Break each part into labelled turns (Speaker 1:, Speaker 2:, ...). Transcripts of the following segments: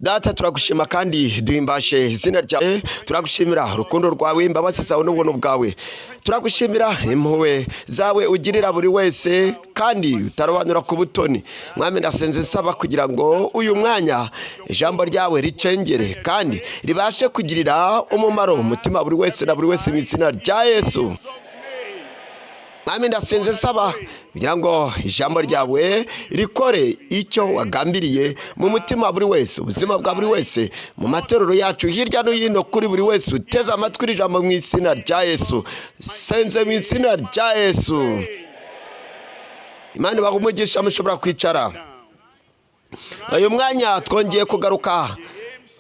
Speaker 1: Data turagushima kandi duhimbashe izina ryawe, turagushimira urukundo rwawe, imbabazi zawe n'ubuntu bwawe, turagushimira impuhwe zawe ugirira buri wese kandi utarobanura ku butoni. Mwami ndasenze nsaba kugira ngo uyu mwanya ijambo ryawe ricengere kandi ribashe kugirira umumaro umutima buri wese na buri wese mu izina rya Yesu. Mwami ndasenze nsaba kugira ngo ijambo ryawe rikore icyo wagambiriye mu mutima wa buri wese, ubuzima bwa buri wese, mu matorero yacu hirya no hino, kuri buri wese uteze amatwi iri jambo mu izina rya Yesu. Senze mu izina rya Yesu. Imana ibahe umugisha, mushobora kwicara. Uyu mwanya twongeye kugaruka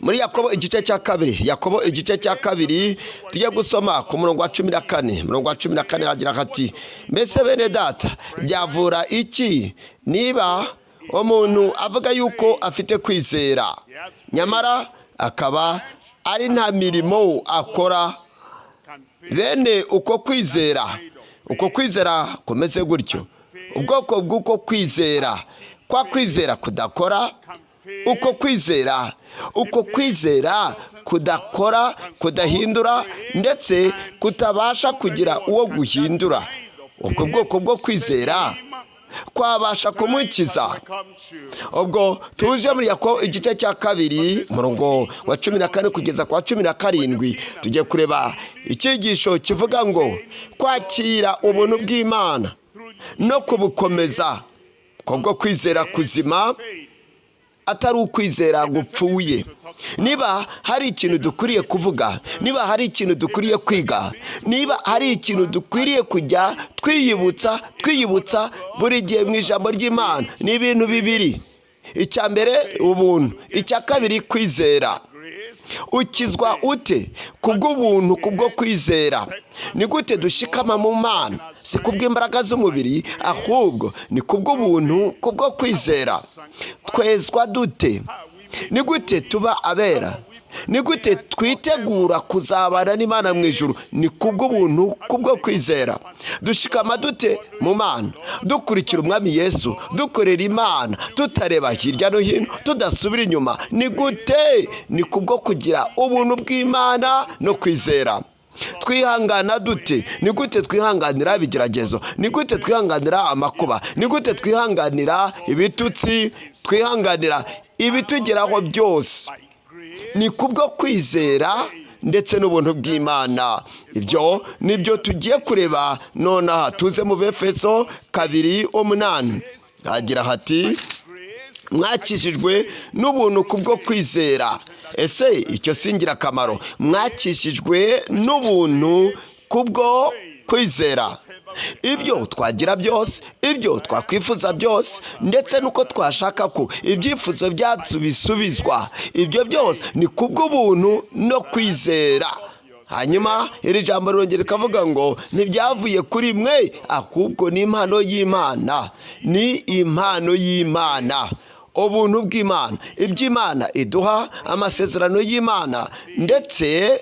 Speaker 1: muri Yakobo igice cya kabiri. Yakobo igice cya kabiri tujye gusoma ku murongo wa 14. Murongo wa 14 hagira hati: mbese bene data, byavura iki niba umuntu avuga yuko afite kwizera nyamara akaba ari nta mirimo akora? Bene uko kwizera kumeze gutyo. Ubwoko bw'uko kwizera, kwa kwizera kudakora, uko kwizera kudakora, kudahindura ndetse kutabasha kugira uwo guhindura. Ubwo bwoko bwo kwizera kwabasha kumukiza. Ubwo tuje muri Yakobo igice cya kabiri murongo wa 14 kugeza kwa 17 tujye kureba icyigisho kivuga ngo kwakira ubuntu bw'Imana no kubukomeza. Kubwo kwizera kuzima atari ukwizera gupfuye. Niba hari ikintu dukwiriye kuvuga, niba hari ikintu dukwiriye kwiga, niba hari ikintu dukwiriye kujya twiyibutsa buri gihe mu ijambo ry'Imana, ni ibintu bibiri. Icya mbere ubuntu, icya kabiri kwizera. Ukizwa ute? Kubw'ubuntu, kubwo kwizera. Ni gute dushikama mu Mana? Si kubw'imbaraga z'umubiri, ahubwo ni kubw'ubuntu, kubwo kwizera. Twezwa dute? Ni gute tuba abera? Ni gute twitegura kuzabana n'Imana mu ijuru? Ni kubw'ubuntu, kubwo kwizera. Dushikama dute mu Mana? Dukurikira umwami Yesu, dukorera Imana, tutareba hirya no hino, tudasubira inyuma. Ni gute? Ni kubwo kugira ubuntu bw'Imana no kwizera. Twihangana dute? Ni gute twihanganira ibigeragezo? Ni gute twihanganira amakuba? Ni gute twihanganira ibitutsi? Twihanganira ibitugeraho byose. Ni kubwo kwizera ndetse n'ubuntu bw'Imana. Ibyo nibyo tugiye kureba nonaha. Tuze mu Befeso 2:8 hagira hati: mwakishijwe n'ubuntu kubwo kwizera. Ese icyo si ingirakamaro? Mwakishijwe n'ubuntu kubwo kwizera. Ibyo twagira byose, ibyo twakwifuza byose, ndetse nuko twashaka ko ibyifuzo byacu bisubizwa, ibyo byose ni kubw'ubuntu no kwizera. Hanyuma iri jambo rirongera rikavuga ngo ntibyavuye kuri mwe, ahubwo ni impano y'Imana. Ni impano y'Imana, ubuntu bw'Imana, iby'Imana iduha, amasezerano y'Imana, ndetse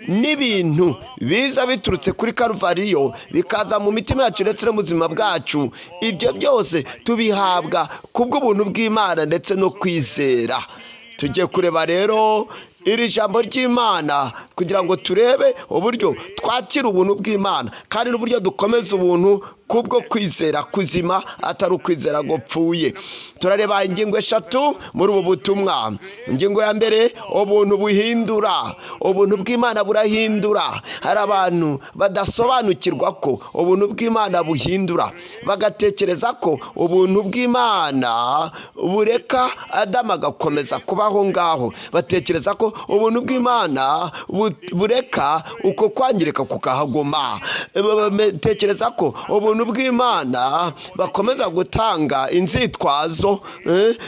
Speaker 1: n'ibintu biza biturutse kuri Karuvariyo bikaza mu mitima yacu ndetse no mu buzima bwacu. Ibyo byose tubihabwa kubw'ubuntu bw'Imana ndetse no kwizera. Tujye kureba rero iri jambo ry'Imana kugira ngo turebe uburyo twakira ubuntu bw'Imana kandi n'uburyo dukomeza ubuntu kubwo kwizera kuzima atari ukwizera gupfuye. Turareba ingingo 3 muri ubu butumwa. Ingingo ya mbere, ubuntu buhindura. Ubuntu bw'Imana burahindura. Hari abantu badasobanukirwa ko ubuntu bw'Imana buhindura, bagatekereza ko ubuntu bw'Imana bureka Adamu agakomeza kubaho ngaho. Batekereza ko ubuntu bw'Imana bureka uko kwangirika kukahaguma. Batekereza ko ubuntu bw'Imana bakomeza gutanga inzitwazo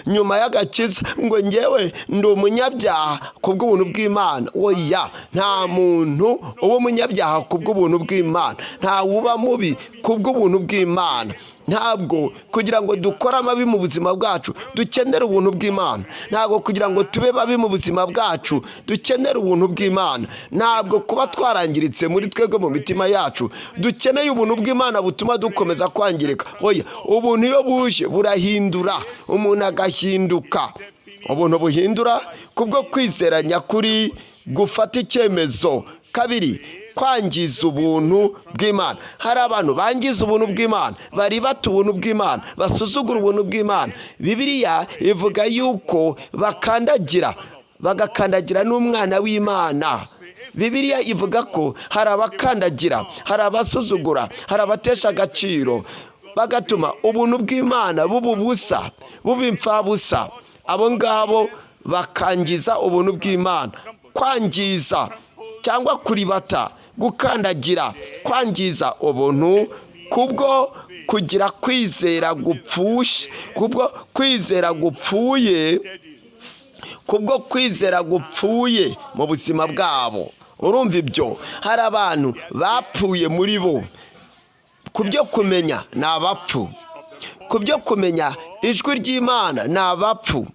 Speaker 1: nyuma y'agakiza, ngo njyewe ndi umunyabyaha kubw'ubuntu bw'Imana. Oya, nta muntu uba umunyabyaha kubw'ubuntu bw'Imana, nta wuba mubi kubw'ubuntu bw'Imana. Ntabwo kugira ngo dukore amabi mu buzima bwacu dukenera ubuntu bw'Imana. Ntabwo kugira ngo tube babi mu buzima bwacu dukenera ubuntu bw'Imana. Ntabwo kuba twarangiritse muri twebwe mu mitima yacu dukeneye ubuntu bw'Imana butuma dukomeza kwangirika. Oya, ubuntu iyo buje burahindura, umuntu agahinduka. ubuntu buhindura kubwo kwizera nyakuri gufata icyemezo. Kabiri, kwangiza ubuntu bw'Imana. Hari abantu bangiza ubuntu bw'Imana, bari bata ubuntu bw'Imana, basuzugura ubuntu bw'Imana. Bibiliya ivuga yuko bagakandagira n'umwana w'Imana. Bibiliya ivuga ko hari abakandagira, hari abasuzugura, hari abatesha agaciro, bagatuma ubuntu bw'Imana buba ubusa, buba impfabusa. Abo ngabo bakangiza ubuntu bw'Imana. Kwangiza cyangwa kuribata, gukandagira, kwangiza ubuntu kubwo kugira kwizera gupfushe, kubwo kwizera gupfuye mu buzima bwabo. Urumva ibyo? Hari abantu bapfuye muri bo. Ku byo kumenya ni abapfu, ku byo kumenya ijwi ry'Imana ni abapfu,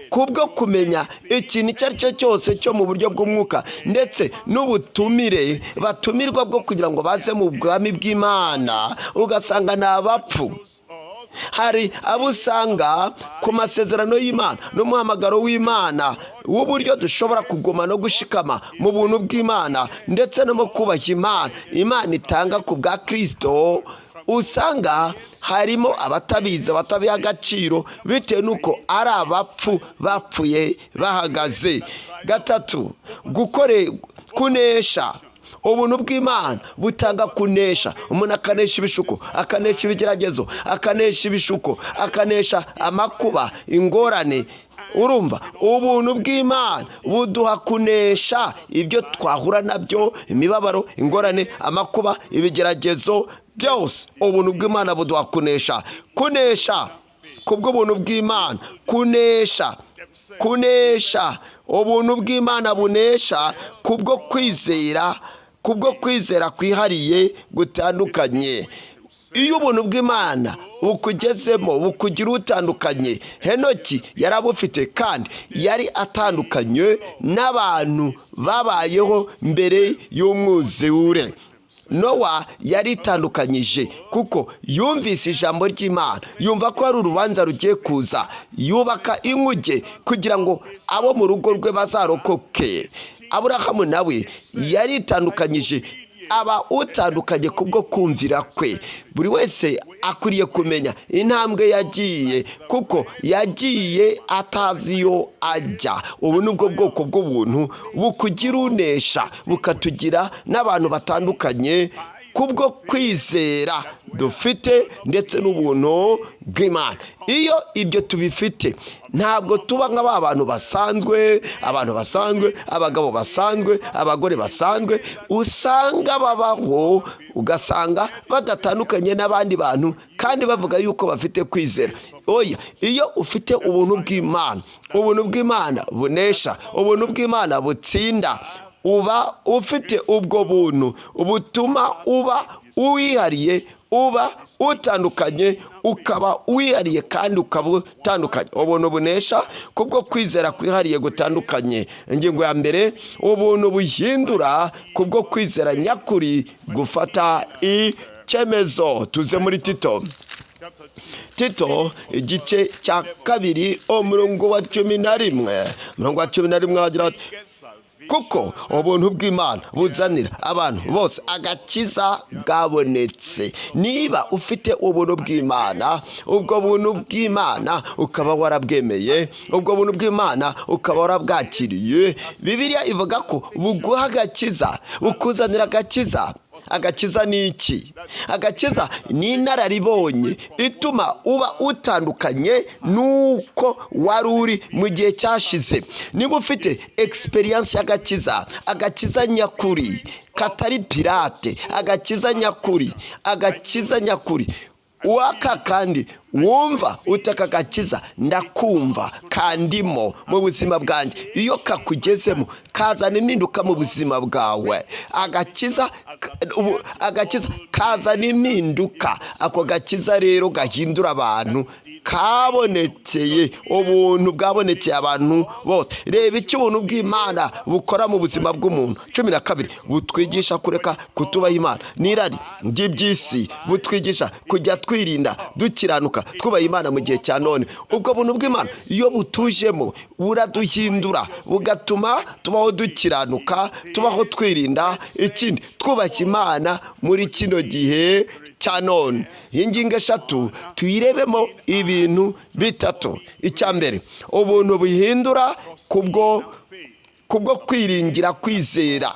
Speaker 1: kubwo kumenya ikintu icyo ari cyo cyose cyo mu buryo bw'umwuka, ndetse n'ubutumire batumirwa bwo kugira ngo baze mu bwami bw'Imana, ugasanga ni abapfu. Hari abo usanga ku masezerano y'Imana n'umuhamagaro w'Imana w'uburyo dushobora kuguma no gushikama mu buntu bw'Imana ndetse no mu kubaha Imana itanga ku bwa Kristo, usanga harimo abatabizi, abatabiha agaciro bitewe n'uko ari abapfu bapfuye bahagaze. Gatatu, kunesha. Ubuntu bw'Imana butanga kunesha. Umuntu akanesha ibishuko, akanesha ibigeragezo, akanesha ibishuko, akanesha amakuba, ingorane. Urumva? Ubuntu bw'Imana buduha kunesha ibyo twahura nabyo, imibabaro, ingorane, amakuba, ibigeragezo byose. Ubuntu bw'Imana buduha kunesha kubw'ubuntu bw'Imana. Kunesha ubuntu bw'Imana bunesha kubwo kwizera kwihariye gutandukanye. Iyo ubuntu bw'Imana bukugezemo, bukugira utandukanye. Henoki yari abufite, kandi yari atandukanye n'abantu babayeho mbere y'umwuzure. Nowa yari itandukanyije kuko yumvise ijambo ry'Imana, yumva ko hari urubanza rugiye kuza, yubaka inkuge kugira ngo abo mu rugo rwe bazarokoke. Aburahamu nawe yari itandukanyije, aba utandukanye kubwo kumvira kwe. Buri wese akwiriye kumenya intambwe yagiye, kuko yagiye atazi iyo ajya. Ubu ni bwo bwoko bw'ubuntu bukugira unesha, bukatugira n'abantu batandukanye kubwo kwizera dufite ndetse n'ubuntu bw'Imana. Iyo ibyo tubifite, ntabwo tuba nk'aba bantu basanzwe, abagabo basanzwe, abagore basanzwe, usanga babaho, ugasanga badatandukanye n'abandi bantu kandi bavuga yuko bafite kwizera. Oya, iyo ufite ubuntu bw'Imana bunesha, ubuntu bw'Imana butsinda, uba ufite ubwo buntu butuma uba uwihariye, uba utandukanye, ukaba uwihariye kandi ukaba utandukanye. Ubuntu bunesha kubwo kwizera kwihariye gutandukanye. Ingingo ya mbere, ubuntu buhindura kubwo kwizera nyakuri gufata icyemezo. Tuze muri Tito igice cya 2 umurongo wa 11 wagira ati: kuko ubuntu bw'Imana buzanira abantu bose agakiza bwabonetse. Niba ufite ubuntu bw'Imana, ubwo buntu bw'Imana ukaba warabwemeye, ubwo buntu bw'Imana ukaba warabwakiriye, Bibiliya ivuga ko buguha agakiza, bukuzanira agakiza. Agakiza ni iki? Agakiza ni inararibonye ituma uba utandukanye nuko wari uri mu gihe cyashize. Niba ufite experience y'agakiza, agakiza nyakuri katari pirate, agakiza nyakuri waka kandi wumva utaka gakiza, ndakumva kandimo mu buzima bwanjye. Iyo kakugezemo kazana impinduka mu buzima bwawe. Agakiza kazana impinduka. Ako gakiza rero gahindura abantu, kabonekeye, ubuntu bwabonekeye abantu bose. Reba icyo ubuntu bw'Imana bukora mu buzima bw'umuntu. 12, butwigisha kureka kutubaha Imana n'irari ry'iby'isi, butwigisha kujya twirinda dukiranuka, twubaha Imana mu gihe cya none. Ubwo buntu bw'Imana iyo butujemo buraduhindura, bugatuma tubaho dukiranuka, tubaho twirinda, ikindi twubaha Imana muri kino gihe cya none. Iyi ngingo eshatu tuyirebemo ibintu bitatu. Icya mbere, ubuntu buhindura kubwo kwiringira, kwizera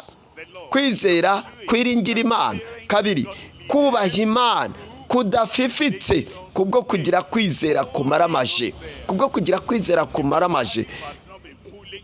Speaker 1: kwiringira Imana. Kabiri, kubaha Imana kudafifitse kubwo kugira kwizera kumaramaje,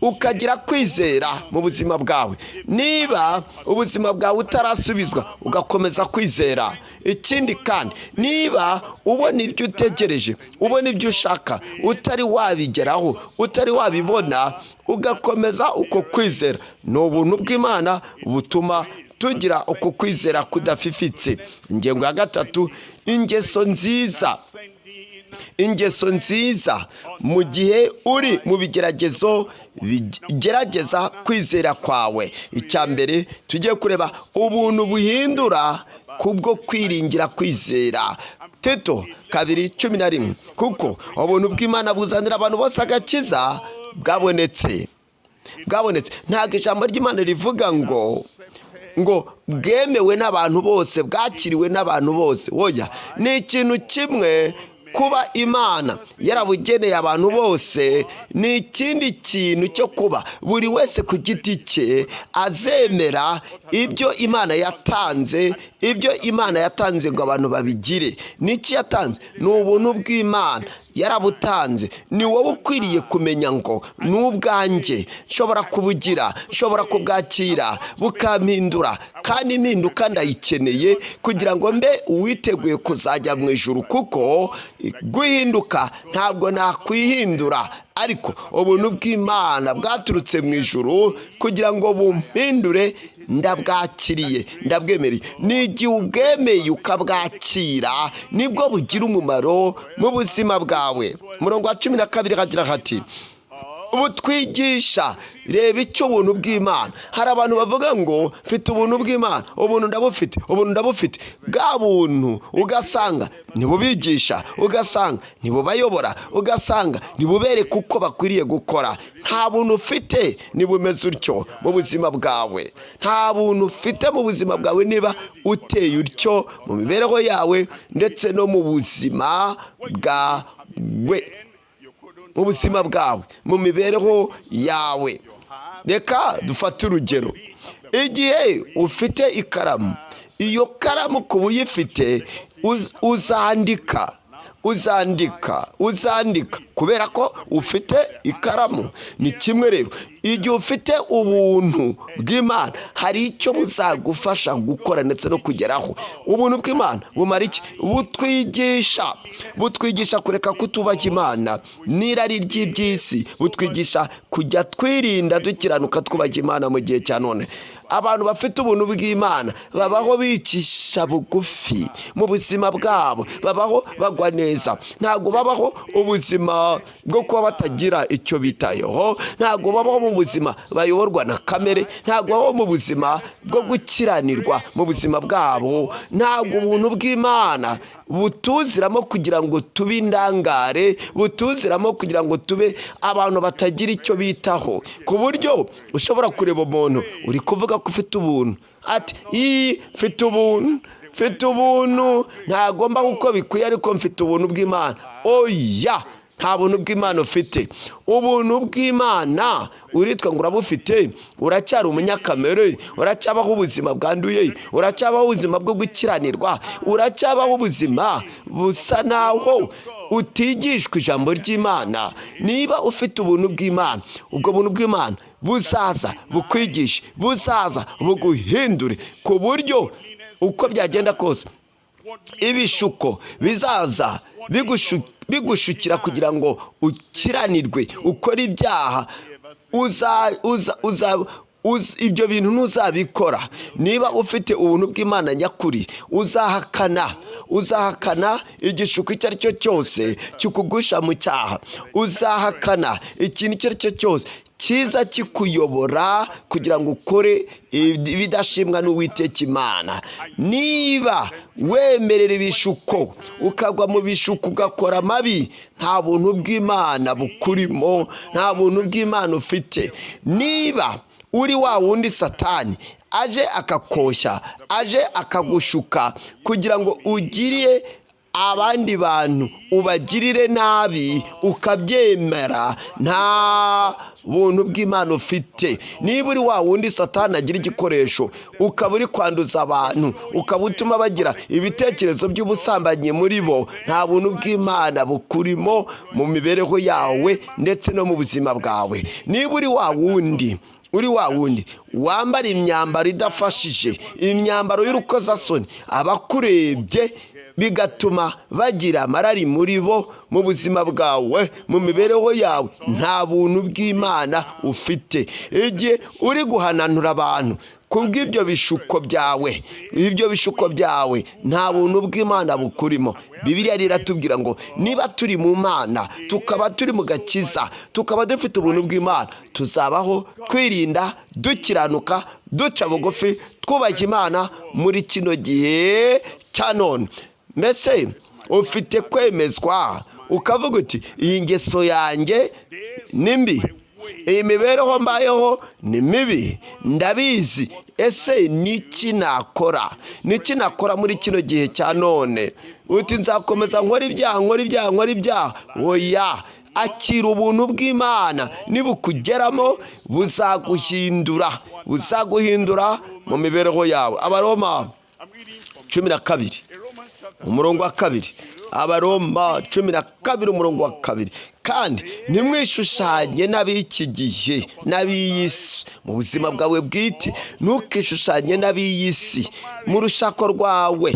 Speaker 1: ukagira kwizera mu buzima bwawe. Niba ubuzima bwawe utarasubizwa, ugakomeza kwizera. Ikindi kandi, niba ubona ibyo utegereje, ubona ibyo ushaka, utari wabigeraho, utari wabibona, ugakomeza uko kwizera, ni ubuntu bw'Imana butuma tugira uko kwizera kudafifitse. Ingingo ya gatatu, ingeso nziza mu gihe uri mu bigeragezo bigerageza kwizera kwawe. Icya mbere, tugiye kureba ubuntu buhindura kubwo kwiringira kwizera. Tito 2:11, kuko ubuntu bw'Imana buzanira abantu bose agakiza bwabonetse. Ntabwo ijambo ry'Imana rivuga ngo bwemewe n'abantu bose, bwakiriwe n'abantu bose. Oya, ni ikintu kimwe kuba Imana yarabugeneye abantu bose, ni ikindi kintu cyo kuba buri wese ku giti cye azemera ibyo Imana yatanze, ngo abantu babigire. Niki yatanze? Ni ubuntu bw'Imana, yarabutanze. Ni wowe ukwiriye kumenya ngo n'ubwanjye nshobora kubugira, nshobora kubwakira bukampindura, kandi impinduka ndayikeneye kugira ngo mbe uwiteguye kuzajya mu ijuru, kuko guhinduka ntabwo nakwihindura, ariko ubuntu bw'Imana bwaturutse mu ijuru kugira ngo bumpindure. Ndabwakiriye, ndabwemereye. N'igihe ubwemeye ukabwakira, nibwo bugira umumaro mu buzima bwawe. Umurongo wa 12 hagira hati, butwigisha. Reba icyo ubuntu bw'Imana. Hari abantu bavuga ngo mfite ubuntu bw'Imana, ubuntu ndabufite. Bwa buntu ugasanga ntibubigisha, ugasanga ntibubayobora, ugasanga ntibubereka uko bakwiriye gukora. Nta buntu ufite nibumeze utyo mu buzima bwawe. Nta buntu ufite mu buzima bwawe niba uteye utyo mu mibereho yawe ndetse no mu buzima bwawe, mu mibereho yawe. Reka dufate urugero. Igihe ufite ikaramu, iyo karamu kuba uyifite, uzandika kubera ko ufite ikaramu. Ni kimwe rero, igihe ufite ubuntu bw'Imana, hari icyo buzagufasha gukora ndetse no kugeraho. Ubuntu bw'Imana bumara iki? Butwigisha kureka kutubaha Imana n'irari ry'iby'isi. Butwigisha kujya twirinda dukiranuka twubaha Imana mu gihe cya none. Abantu bafite ubuntu bw'Imana babaho bicisha bugufi mu buzima bwabo, babaho bagwa neza. Ntabwo babaho ubuzima bwo kuba batagira icyo bitayeho, ntabwo babaho mu buzima bayoborwa na kamere, ntabwo babaho mu buzima bwo gukiranirwa mu buzima bwabo. Ntabwo ubuntu bw'Imana butuziramo kugira ngo tube indangare, butuziramo kugira ngo tube abantu batagira icyo bitaho, ku buryo ushobora kureba umuntu uri kuvuga ko ufite ubuntu, ati mfite ubuntu, ntagomba uko bikwiye, ariko mfite ubuntu bw'Imana. Oya, nta buntu bw'Imana ufite. Ubuntu bw'Imana uritwa ngo urabufite, uracyari umunyakamere, uracyabaho ubuzima bwanduye, uracyabaho ubuzima bwo gukiranirwa, uracyabaho ubuzima busa naho utigishwa ijambo ry'Imana. Niba ufite ubuntu bw'Imana, ubwo buntu bw'Imana buzaza bukwigishe, buzaza buguhindure, ku buryo uko byagenda kose ibishuko bizaza bigushukira kugira ngo ukiranirwe, ukore ibyaha. Ibyo bintu ntuzabikora. Niba ufite ubuntu bw'Imana nyakuri, uzahakana igishuko icyo ari cyo cyose kikugusha mu cyaha. Uzahakana ikintu icyo ari cyo cyose cyiza kikuyobora kugira ngo ukore ibidashimwa n'Uwiteka Imana. Niba wemerera ibishuko ukagwa mu bishuko ugakora amabi, nta buntu bw'Imana bukurimo, nta buntu bw'Imana ufite. Niba uri wa wundi Satani aje akakoshya, aje akagushuka kugira ngo ugiriye abandi bantu ubagirire nabi, ukabyemera, nta buntu bw'Imana ufite. Niba uri wa wundi Satani agira igikoresho, ukaba uri kwanduza abantu, ukaba utuma bagira ibitekerezo by'ubusambanyi muri bo, nta buntu bw'Imana bukurimo mu mibereho yawe ndetse no mu buzima bwawe. Niba uri wa wundi wambara imyambaro idafashije, imyambaro y'urukozasoni, abakurebye bigatuma bagira amarari muri bo mu buzima bwawe, mu mibereho yawe, nta buntu bw'Imana ufite. Igihe uri guhananura abantu kubw'ibyo bishuko byawe, ibyo bishuko byawe nta buntu bw'Imana bukurimo. Bibiliya iratubwira ngo niba turi mu Mana, tukaba turi mu gakiza, tukaba dufite ubuntu bw'Imana, tuzabaho twirinda, dukiranuka, duca bugufi, twubaha Imana muri kino gihe cya none. Mbese ufite kwemezwa ukavuga uti iyi ngeso yanjye ni mbi, iyi mibereho mbayeho ni mibi, ndabizi. Ese niki nakora? Niki nakora muri kino gihe cya none? Uti nzakomeza nkora ibyaha. Oya, akira ubuntu bw'Imana, nibukugeramo buzaguhindura mu mibereho yawe. Abaroma 12 umurongo wa 2. Abaroma 12 umurongo wa 2. Kandi ntimwishushanye n'ab'iki gihe, n'ab'iyi si mu buzima bwawe bwite. Ntukishushanye n'ab'iyi si mu rushako rwawe,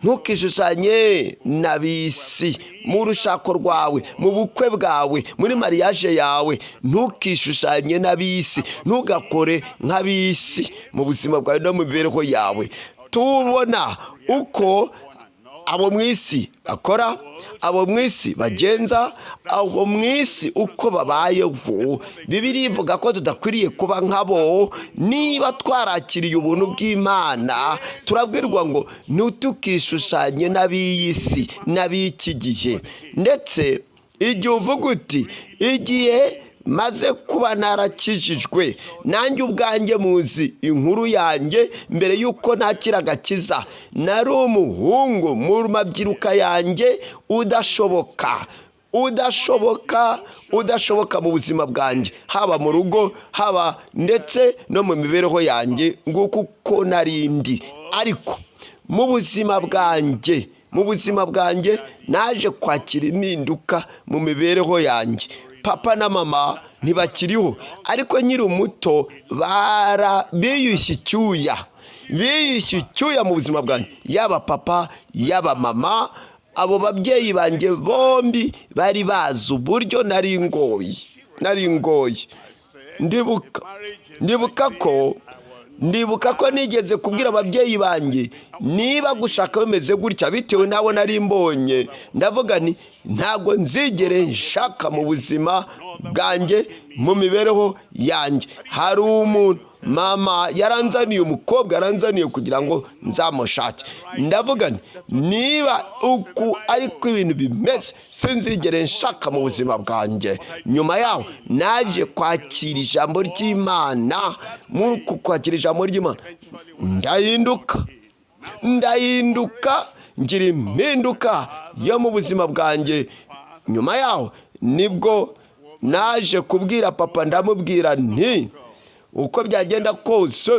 Speaker 1: ntukishushanye n'ab'isi mu rushako rwawe, mu bukwe bwawe, muri mariage yawe. Ntukishushanye n'ab'isi, ntugakore nk'ab'isi mu buzima bwawe no mu mibereho yawe. Tubona uko abo mu isi bakora, abo mu isi bagenza, abo mu isi uko babayeho. Bibiliya ivuga ko tudakwiriye kuba nk'abo. Niba twarakiriye ubuntu bw'Imana, turabwirwa ngo ntutukishushanye n'ab'iyi si, n'ab'iki gihe. Ndetse igihe uvuga uti igihe maze kuba narakijijwe, nanjye ubwanjye muzi inkuru yanjye mbere y'uko nakira agakiza, nari umuhungu mu mabyiruka yanjye udashoboka mu buzima bwanjye, haba mu rugo, haba ndetse no mu mibereho yanjye, nguko uko narindi. Ariko mu buzima bwanjye naje kwakira impinduka mu mibereho yanjye. Papa na mama ntibakiriho, ariko nkiri muto biyushye icyuya mu buzima bwanjye, yaba papa yaba mama. Abo babyeyi banjye bombi bari bazi uburyo nari ngoye. Ndibuka ko nigeze kubwira ababyeyi banjye, niba gushaka bimeze gutya bitewe n'abo nari mbonye, ndavuga nti ntabwo nzigere nshaka mu buzima bwanjye, mu mibereho yanjye. Hari umuntu mama yaranzaniye, umukobwa yaranzaniye kugira ngo nzamushake. Ndavuga nti niba uku ariko ibintu bimeze, sinzigere nshaka mu buzima bwanjye. Nyuma yaho naje kwakira ijambo ry'Imana. Muri uku kwakira ijambo ry'Imana ndahinduka, ngira impinduka yo mu buzima bwanjye. Nyuma yaho nibwo naje kubwira papa, ndamubwira nti uko byagenda kose,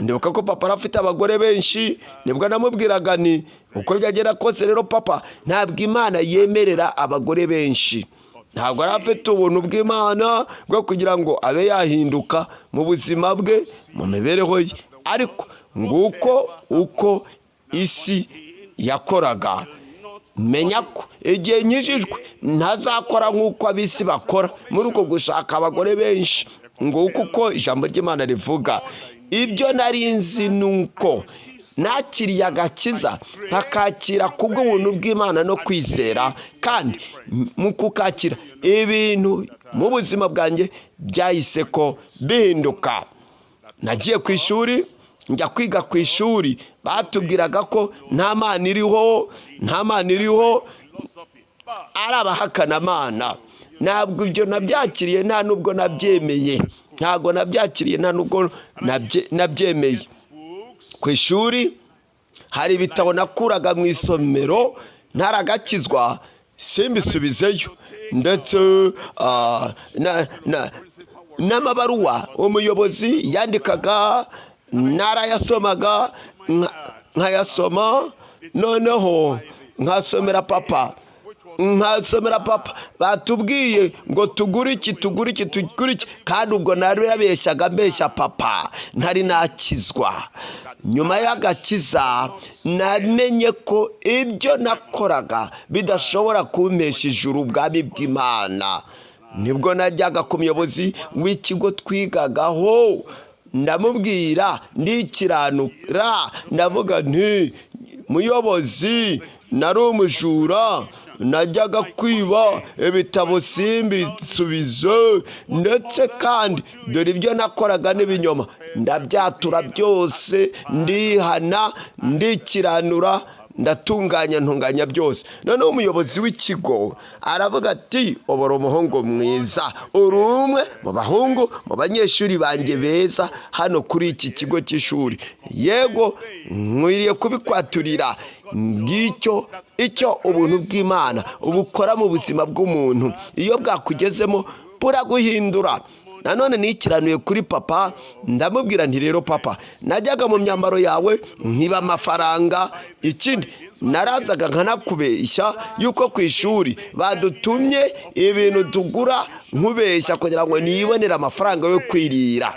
Speaker 1: ndibuka ko papa arafite abagore benshi, nibwo namubwiraga nti uko byagenda kose rero papa, ntabwo Imana yemerera abagore benshi. Ntabwo ari afite ubuntu bw'Imana bwo kugira ngo abe yahinduka mu buzima bwe, mu mibereho ye. Ariko nguko uko isi yakoraga. Menya ko igihe nkijijwe ntazakora nk'uko ab'isi bakora muri uko gushaka abagore benshi. Nguko uko ijambo ry'Imana rivuga. Ibyo nari nzi nuko nakiriye agakiza, nkakakira kubw'ubuntu bw'Imana no kwizera, kandi mu kukakira ibintu mu buzima bwanjye byahise ko bihinduka. Nagiye ku ishuri, njya kwiga ku ishuri, batubwiraga ko nta Mana iriho, ari abahakanamana. Ntabwo ibyo nabyakiriye, nta nubwo nabyemeye, nabyemeye. Ku ishuri hari ibitabo nakuraga mu isomero ntaragakizwa, simbisubizeyo, ndetse n'amabaruwa umuyobozi yandikaga narayasomaga, nkayasoma, noneho nkasomera papa, batubwiye ngo tugure iki, kandi ubwo narabeshyaga mbeshya papa, ntari nakizwa. Nyuma y'agakiza namenye ko ibyo nakoraga bidashobora kumpesha ijuru, ubwami bw'Imana. Nibwo najyaga ku muyobozi w'ikigo twigagaho, ndamubwira, ndikiranura, ndavuga nti muyobozi, nari umujura, najyaga kwiba ibitabo simbisubize, ndetse kandi dore ibyo nakoraga n'ibinyoma, ndabyatura byose, ndihana, ndikiranura, ntunganya byose. Noneho umuyobozi w'ikigo aravuga ati, ubura umuhungu mwiza, uri umwe mu bahungu, mu banyeshuri banjye beza hano kuri iki kigo cy'ishuri. Yego, nkwiriye kubikwaturira. Ngicyo icyo ubuntu bw'Imana ubukora mu buzima bw'umuntu, iyo bwakugezemo buraguhindura. Nanone nikiranuye kuri papa, ndamubwira nti rero papa, najyaga mu myambaro yawe nkiba amafaranga, ikindi narazaga nkanakubeshya yuko ku ishuri badutumye ibintu tugura, nkubeshya kugira ngo nibonere amafaranga yo kwirira.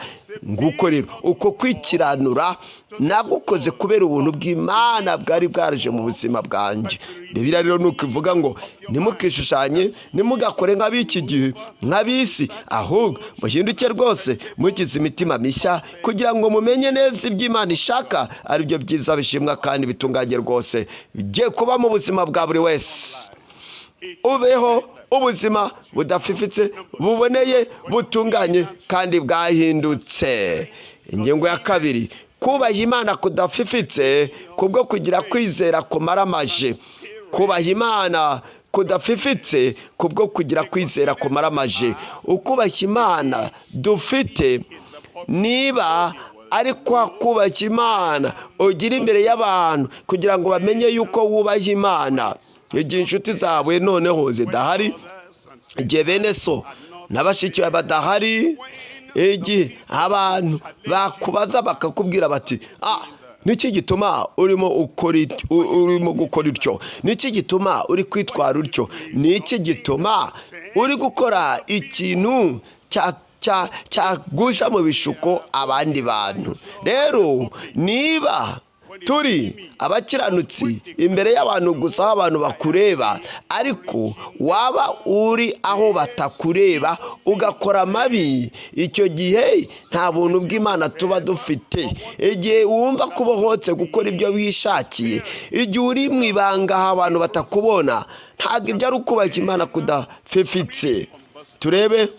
Speaker 1: Nguko rero uko kwikiranura nagukoze kubera ubuntu bw'Imana bwari bwaraje mu buzima bwanjye. Bibiliya rero nuko ivuga ngo nimukishushanye, nimugakore nk'ab'iki gihe, nk'ab'isi, ahubwo muhinduke rwose mugize imitima mishya, kugira ngo mumenye neza ibyo Imana ishaka, ari byo byiza, bishimwa kandi bitunganye rwose. Bigiye kuba mu buzima bwa buri wese. Ubeho ubuzima budafifitse, buboneye, butunganye kandi bwahindutse. Ingingo ya kabiri, kubaha Imana kudafifitse kubwo kugira kwizera kumaramaje. Kubaha Imana kudafifitse kubwo kugira kwizera kumaramaje. Ukubaha Imana dufite, niba ari kwa kubaha Imana ugira imbere y'abantu kugira ngo bamenye yuko wubaha Imana. Igihe inshuti zawe noneho zidahari, igihe bene so na bashiki bawe badahari, igihe abantu bakubaza bakakubwira bati, niki gituma urimo gukora utyo, niki gituma uri kwitwara utyo, niki gituma uri gukora ikintu cyagusha mu bishuko abandi bantu. Rero niba turi abakiranutsi imbere y'abantu gusa, aho abantu bakureba, ariko waba uri aho batakureba ugakora amabi, icyo gihe nta buntu bw'Imana tuba dufite. Igihe wumva kubohotse gukora ibyo wishakiye, igihe uri mu ibanga aho abantu batakubona, ntabwo ibyo ari ukubaha Imana kudafifitse. Turebe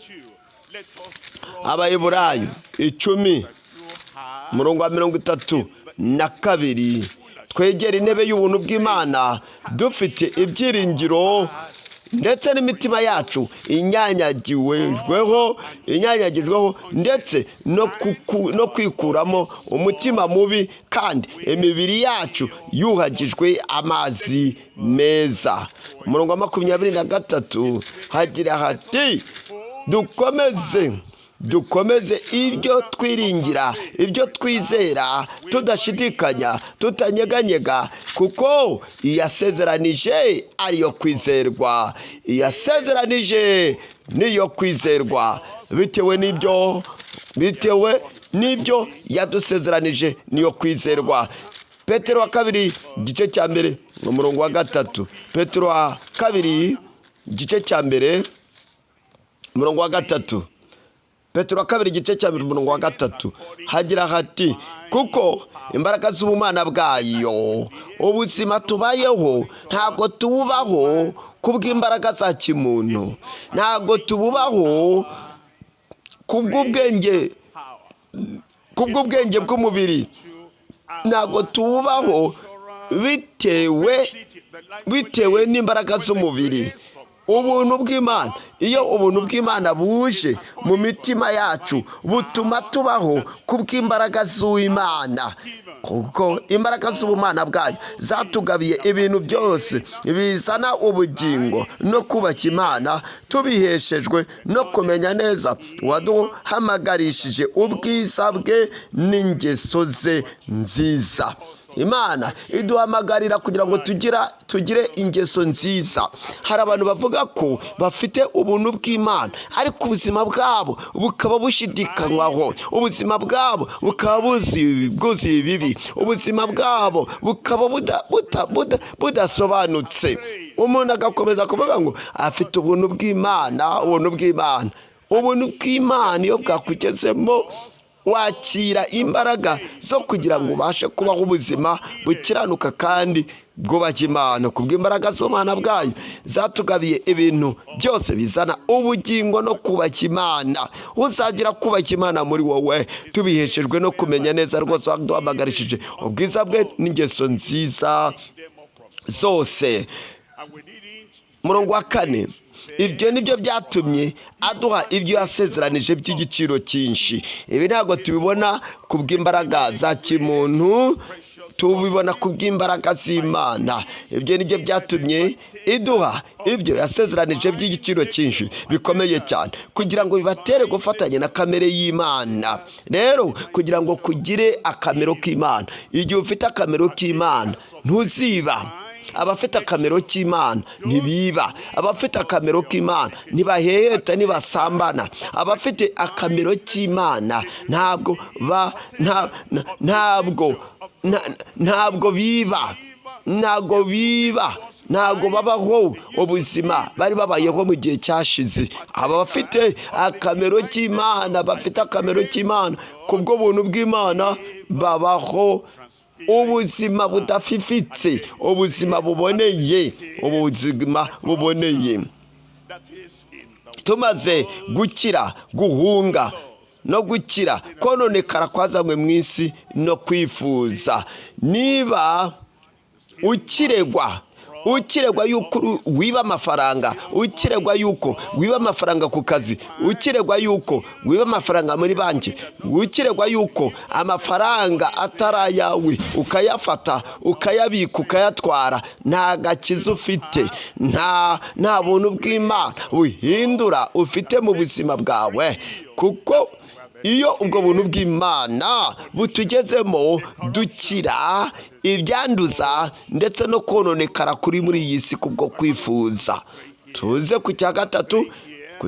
Speaker 1: Abaheburayo 10:32. Twegera intebe y'ubuntu bw'Imana dufite ibyiringiro, ndetse n'imitima yacu inyanyagijweho, ndetse no kwikuramo umutima mubi, kandi imibiri yacu yuhagijwe amazi meza. Umurongo wa 23 hagira hati, dukomeze ibyo twiringira, ibyo twizera, tudashidikanya, tutanyeganyega, kuko iyasezeranije ariyo kwizerwa. Iyasezeranije niyo kwizerwa. Bitewe n'ibyo yadusezeranije niyo kwizerwa. Petero wa kabiri igice cya mbere umurongo wa 3. Petero wa kabiri igice cya mbere umurongo wa 3. Petero wa kabiri igice cya 3 hagira hati kuko imbaraga z'ubumana bwayo ubuzima tubayeho ntabwo tububaho kubw'imbaraga za kimuntu, ntabwo tububaho kubw'ubwenge bw'umubiri, ntabwo tububaho bitewe n'imbaraga z'umubiri. Ubuntu bw'Imana, iyo ubuntu bw'Imana buje mu mitima yacu butuma tubaho kubw'imbaraga z'Imana, kuko imbaraga z'ubumana bwayo zatugabiye ibintu byose bizana ubugingo no kubaka Imana, tubiheshejwe no kumenya neza waduhamagarishije ubwiza bwe n'ingeso ze nziza. Imana iduhamagarira kugira ngo tugire ingeso nziza. Hari abantu bavuga ko bafite ubuntu bw'Imana ariko ubuzima bwabo bukaba bushidikanywaho, ubuzima bwabo bukaba bwuzuye ibibi, ubuzima bwabo bukaba budasobanutse. Umuntu agakomeza kuvuga ngo afite ubuntu bw'Imana. Ubuntu bw'Imana iyo bwakugezemo wakira imbaraga zo kugira ngo ubashe kubaho ubuzima bukiranuka kandi bwubaka Imana. Kubw'imbaraga z'ubumana bwayo zatugabiye ibintu byose bizana ubugingo no kubaka Imana. Uzagira kubaka Imana muri wowe tubiheshejwe no kumenya neza rwose waduhamagarishije ubwiza bwe n'ingeso nziza zose. Murongo wa 4, ibyo nibyo byatumye aduha ibyo yasezeranije by'igiciro cyinshi. Ibi ntabwo tubibona kubw'imbaraga za kimuntu, tubibona kubw'imbaraga z'Imana. Ibyo nibyo byatumye iduha ibyo yasezeranije by'igiciro cyinshi bikomeye cyane, kugira ngo bibatere gufatanya na kamere y'Imana. Rero kugira ngo kugire akamero k'Imana, igihe ufite akamero k'Imana ntuziba. Abafite akamero k'Imana ntibiba, abafite akamero k'Imana ntibaheheta, ntibasambana. Abafite akamero k'Imana ntabwo biba, ntabwo babaho ubuzima bari babayeho mu gihe cyashize. Aba bafite akamero k'Imana, bafite akamero k'Imana kubwo buntu bw'Imana babaho ubuzima budafifitse, ubuzima buboneye. Tumaze gukira, guhunga no gukira kononekara kwazanywe mu isi no kwifuza. Niba ukiregwa yuko wiba amafaranga, ukiregwa yuko wiba amafaranga ku kazi, ukiregwa yuko wiba amafaranga muri banki, ukiregwa yuko amafaranga atarayawe ukayafata, ukayabika, ukayatwara, nta gakiza ufite, nta buntu bw'Imana buhindura ufite mu buzima bwawe. Kuko iyo ubwo buntu bw'Imana butugezemo dukira ibyanduza ndetse no kononekara kuri muri iyi si kubwo kwifuza. Tuze ku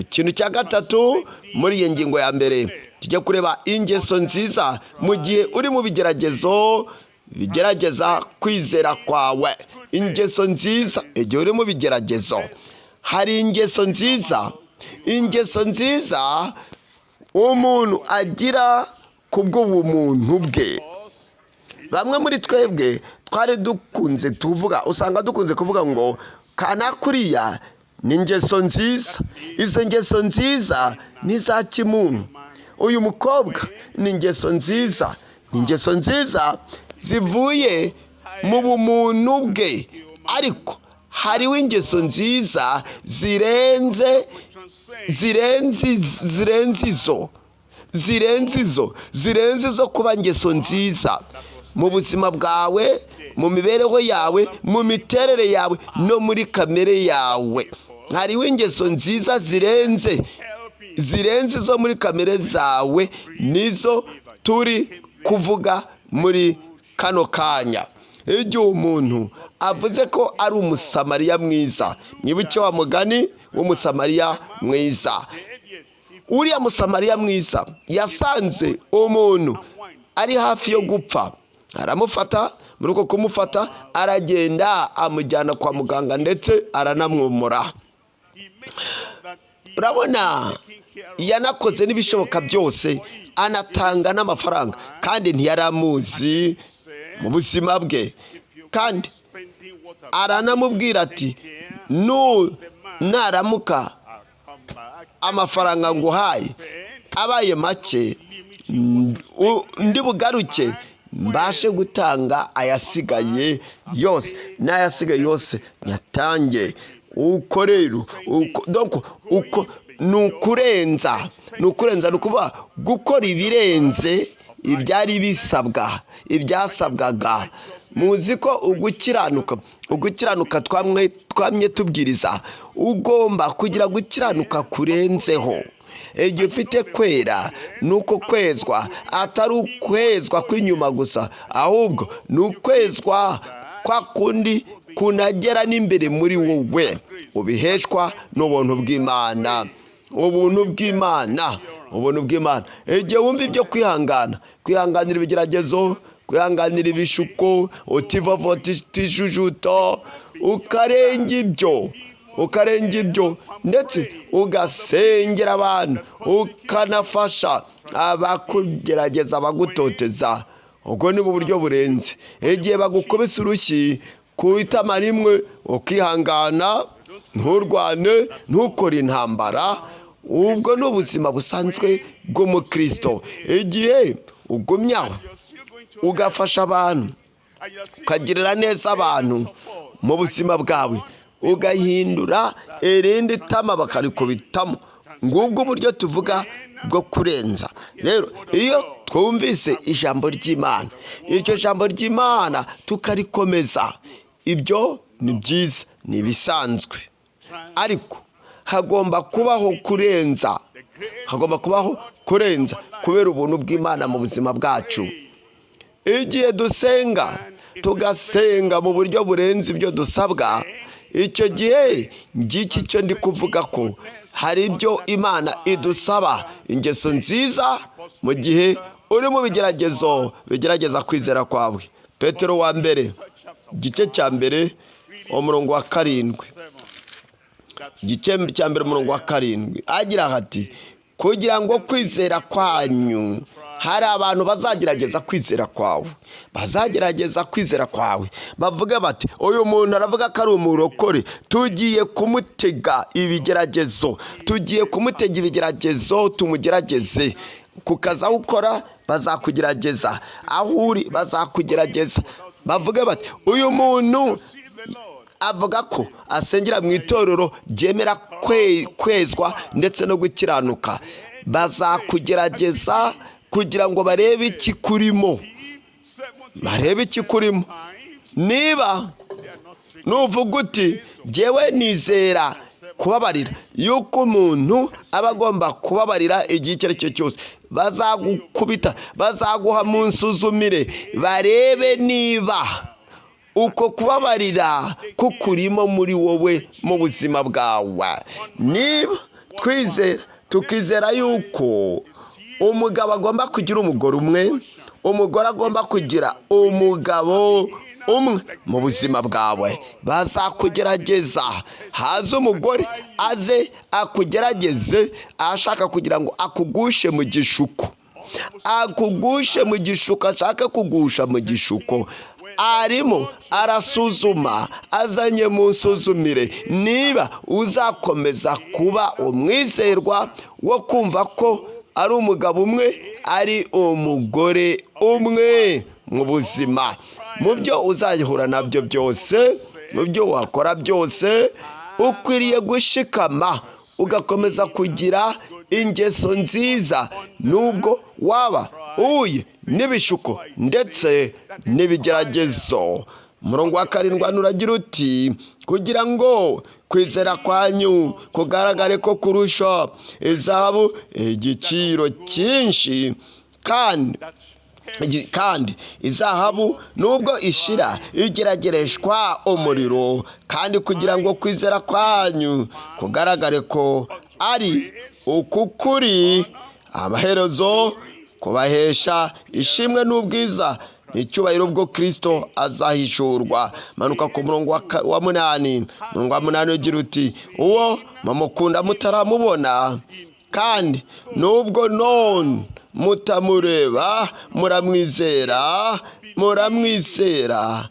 Speaker 1: kintu cya gatatu muri iyi ngingo ya mbere. Tujye kureba ingeso nziza mu gihe uri mu bigeragezo bigerageza kwizera kwawe. Ingeso nziza igihe uri mu bigeragezo. Hari ingeso nziza umuntu agira kubw'ubumuntu bwe. Bamwe muri twebwe usanga dukunze kuvuga ngo kanakuriya ni ingeso nziza. Izo ngeso nziza ni za kimuntu. Uyu mukobwa ni ingeso nziza zivuye mu bumuntu bwe. Ariko hariho ingeso nziza zirenze izo kuba ingeso nziza mu buzima bwawe, mu mibereho yawe, mu miterere yawe no muri kamere yawe. Hariho ingeso nziza zirenze izo muri kamere zawe, nizo turi kuvuga muri kano kanya. Igihe umuntu avuze ko ari umusamariya mwiza, mwibuke wa mugani w'umusamariya mwiza. Uriya musamariya mwiza yasanze umuntu ari hafi yo gupfa, aramufata. Muri uko kumufata aragenda amujyana kwa muganga ndetse aranamwomora. Urabona yanakoze n'ibishoboka byose, anatanga n'amafaranga, kandi ntiyari amuzi mu buzima bwe. Kandi aranamubwira ati, naramuka amafaranga nguhaye abaye make, ndi bugaruke mbashe gutanga ayasigaye yose, n'ayasigaye yose nyatange. Uko rero ni ukurenza, ni ukuvuga gukora ibirenze ibyari bisabwa, ibyasabwaga. Muzi ko ugukiranuka twamye tubwiriza, ugomba kugira gukiranuka kurenzeho. Igihe ufite kwera, ni uko kwezwa atari ukwezwa kw'inyuma gusa, ahubwo ni ukwezwa kwa kundi kunagera n'imbere muri wowe, ubiheshwa n'ubuntu bw'Imana. Ubuntu bw'Imana. Igihe wumva ibyo kwihanganira ibigeragezo, kwihanganira ibishuko, utivovota utijujuta, ukarenga ibyo ndetse ugasengera abantu, ukanafasha abakugerageza, abagutoteza. Ubwo ni mu buryo burenze. Igihe bagukubise urushyi ku itama rimwe, ukihangana, nturwane, ntukore intambara, ubwo ni ubuzima busanzwe bw'umukristo. Igihe ugumyaho ugafasha abantu, ukagirira neza abantu mu buzima bwawe, ugahindura irindi tama bakarikubitamo, ngubwo uburyo tuvuga bwo kurenza. Rero iyo twumvise ijambo ry'Imana, iryo jambo ry'Imana tukarikomeza, ibyo ni byiza, ni ibisanzwe. Ariko hagomba kubaho kurenza, kubera ubuntu bw'Imana mu buzima bwacu. Igihe tugasenga mu buryo burenze ibyo dusabwa, icyo gihe ngiki cyo ndi kuvuga ko hari ibyo Imana idusaba, ingeso nziza mu gihe uri mu bigeragezo bigerageza kwizera kwawe. Petero wa mbere, igice cya mbere, umurongo wa 7, igice cya mbere umurongo wa 7, agira ati, kugira ngo kwizera kwanyu, hari abantu bazagerageza kwizera kwawe, bavuga bati, uyu muntu aravuga ko ari umurokore, tugiye kumutega ibigeragezo, tumugerageze. Ku kazi aho ukora bazakugerageza, aho uri bazakugerageza. Bavuga bati, uyu muntu avuga ko asengera mu itorero ryemera kwezwa ndetse no gukiranuka. Bazakugerageza kugira ngo barebe iki kurimo. Niba nuvuga uti, jyewe nizera kubabarira, yuko umuntu aba agomba kubabarira igihe icyo ari cyo cyose, bazagukubita, bazaguha mu nsuzumire, barebe niba uko kubabarira kukurimo muri wowe mu buzima bwawe. Niba tukizera yuko umugabo agomba kugira umugore umwe, umugore agomba kugira umugabo umwe mu buzima bwawe, bazakugerageza. Haza umugore aze akugerageze, ashaka kugira ngo akugushe mu gishuko, ashaka kugusha mu gishuko. Arimo arasuzuma, azanye mu nsuzumire niba uzakomeza kuba umwizerwa wo kumva ko ari umugabo umwe, ari umugore umwe mu buzima. Mu byo uzahura nabyo byose, mu byo wakora byose, ukwiriye gushikama, ugakomeza kugira ingeso nziza, nubwo waba uhuye n'ibishuko ndetse n'ibigeragezo. Umurongo wa 7 uragira uti, kugira ngo kwizera kwanyu kugaragare ko kurusha izahabu igiciro cyinshi, kandi izahabu nubwo ishira igeragereshwa umuriro, kandi kugira ngo kwizera kwanyu kugaragare ko ari ukukuri, amaherezo kubahesha ishimwe n'ubwiza n'icyubahiro bwo Kristo azahishurwa. Manuka ku murongo wa 8. Umurongo wa 8 ugira uti, uwo mumukunda mutaramubona, kandi nubwo none mutamureba muramwizera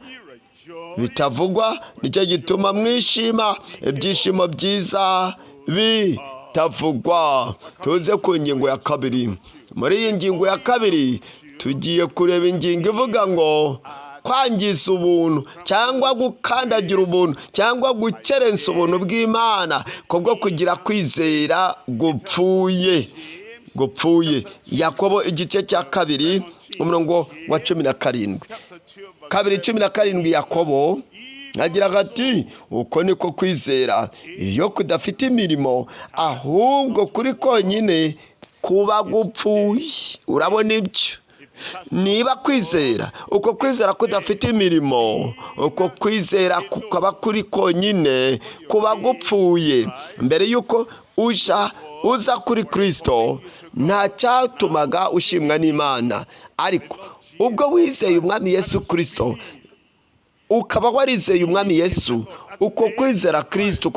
Speaker 1: bitavugwa, nicyo gituma mwishima ibyishimo byiza bitavugwa. Tuze ku ngingo ya kabiri. Muri iyi ngingo ya kabiri tugiye kureba ingingo ivuga ngo kwangiza ubuntu cyangwa gukandagira ubuntu cyangwa gukerensa ubuntu bw'Imana kubwo kugira kwizera gupfuye. Yakobo igice cya kabiri umurongo wa 17. 2:17 Yakobo agira ati uko niko kwizera iyo kudafite imirimo, ahubwo kuri konyine kuba gupfuye. Urabona ibyo? Niba kwizera, uko kwizera kudafite imirimo, uko kwizera kukaba kuri konyine kuba gupfuye. Mbere yuko uza kuri Kristo nta cyatumaga ushimwa n'Imana, ariko ubwo wizeye umwami Yesu Kristo, ukaba warizeye umwami Yesu, uko kwizera Kristo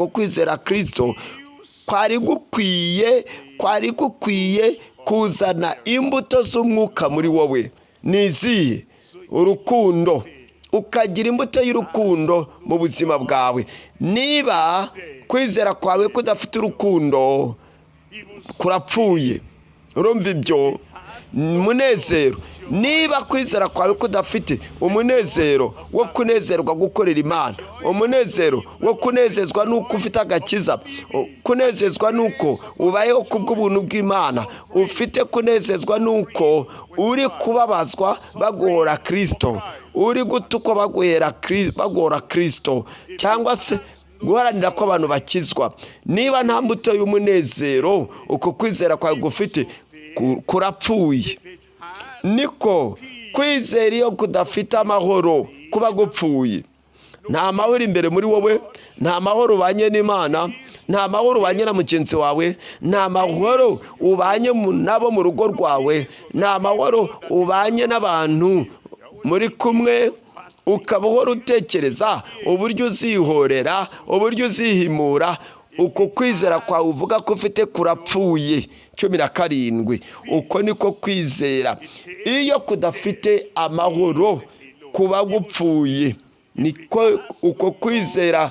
Speaker 1: kwari gukwiye kuzana imbuto z'umwuka muri wowe. Nizihe? Urukundo. Ukagira imbuto y'urukundo mu buzima bwawe. Niba kwizera kwawe kudafite urukundo, kurapfuye. Urumva ibyo? Umunezero. Niba kwizera kwawe kudafite umunezero wo kunezerwa gukorera Imana, umunezero wo kunezezwa nuko ufite agakiza, kunezezwa nuko ubayeho kubw'ubuntu bw'Imana, ufite kunezezwa nuko uri kubabazwa baguhora Kristo, uri gutukwa baguhora Kristo, cyangwa se guharanira ko abantu bakizwa. Niba nta mbuto y'umunezero uko kwizera kwawe gufite, kurapfuye. Niko kwizera iyo kudafite amahoro kuba gupfuye. Nta mahoro imbere muri wowe, nta mahoro ubanye n'Imana, nta mahoro ubanye na mugenzi wawe, nta mahoro ubanye nabo mu rugo rwawe, nta mahoro ubanye n'abantu muri kumwe. Ukaba uhora utekereza uburyo uzihorera, uburyo uzihimura. Uko kwizera kwawe uvuga ko ufite kurapfuye. 17. Uko niko kwizera iyo kudafite amahoro kuba gupfuye. Niko uko kwizera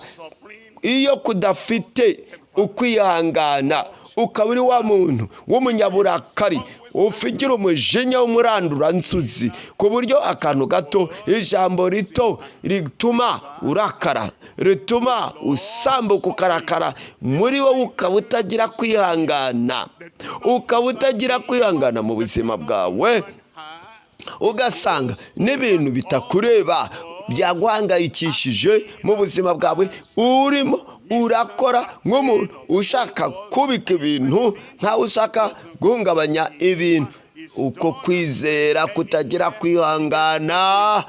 Speaker 1: iyo kudafite ukwihangana, ukaba uri wa muntu w'umunyaburakari, ufigira umujinya w'umuranduranzuzi, ku buryo akantu gato, ijambo rito rituma urakara, rituma usambuka ukarakara. Muri wowe ukaba utagira kwihangana, mu buzima bwawe. Ugasanga n'ibintu bitakureba byaguhangayikishije mu buzima bwawe, urimo urakora nk'umuntu ushaka kubika ibintu, nkaho ushaka guhungabanya ibintu. Uko kwizera kutagira kwihangana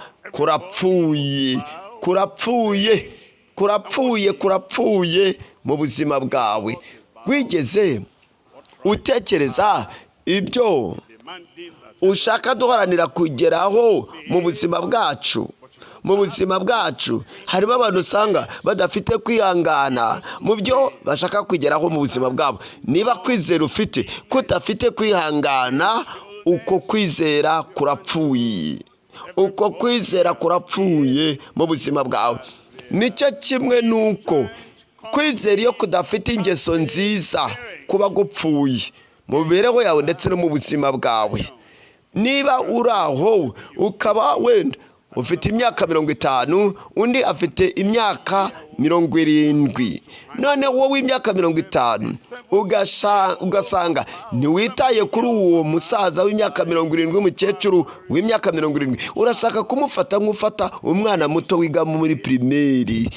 Speaker 1: kurapfuye mu buzima bwawe. Wigeze utekereza ibyo ushaka duharanira kugeraho mu buzima bwacu? Mu buzima bwacu harimo abantu usanga badafite kwihangana mu byo bashaka kugeraho mu buzima bwabo. Niba kwizera ufite kudafite kwihangana, uko kwizera kurapfuye. Uko kwizera kurapfuye mu buzima bwawe. Nicyo kimwe nuko kwizera iyo kudafite ingeso nziza kuba gupfuye mu mibereho yawe ndetse no mu buzima bwawe. Niba uri aho ukaba wenda ufite imyaka 50, undi afite imyaka 70, none wowe imyaka 50 ugasanga ntiwitaye kuri uwo musaza w'imyaka 70, umukecuru w'imyaka 70, urashaka kumufata nk'ufata umwana muto wiga muri primaire.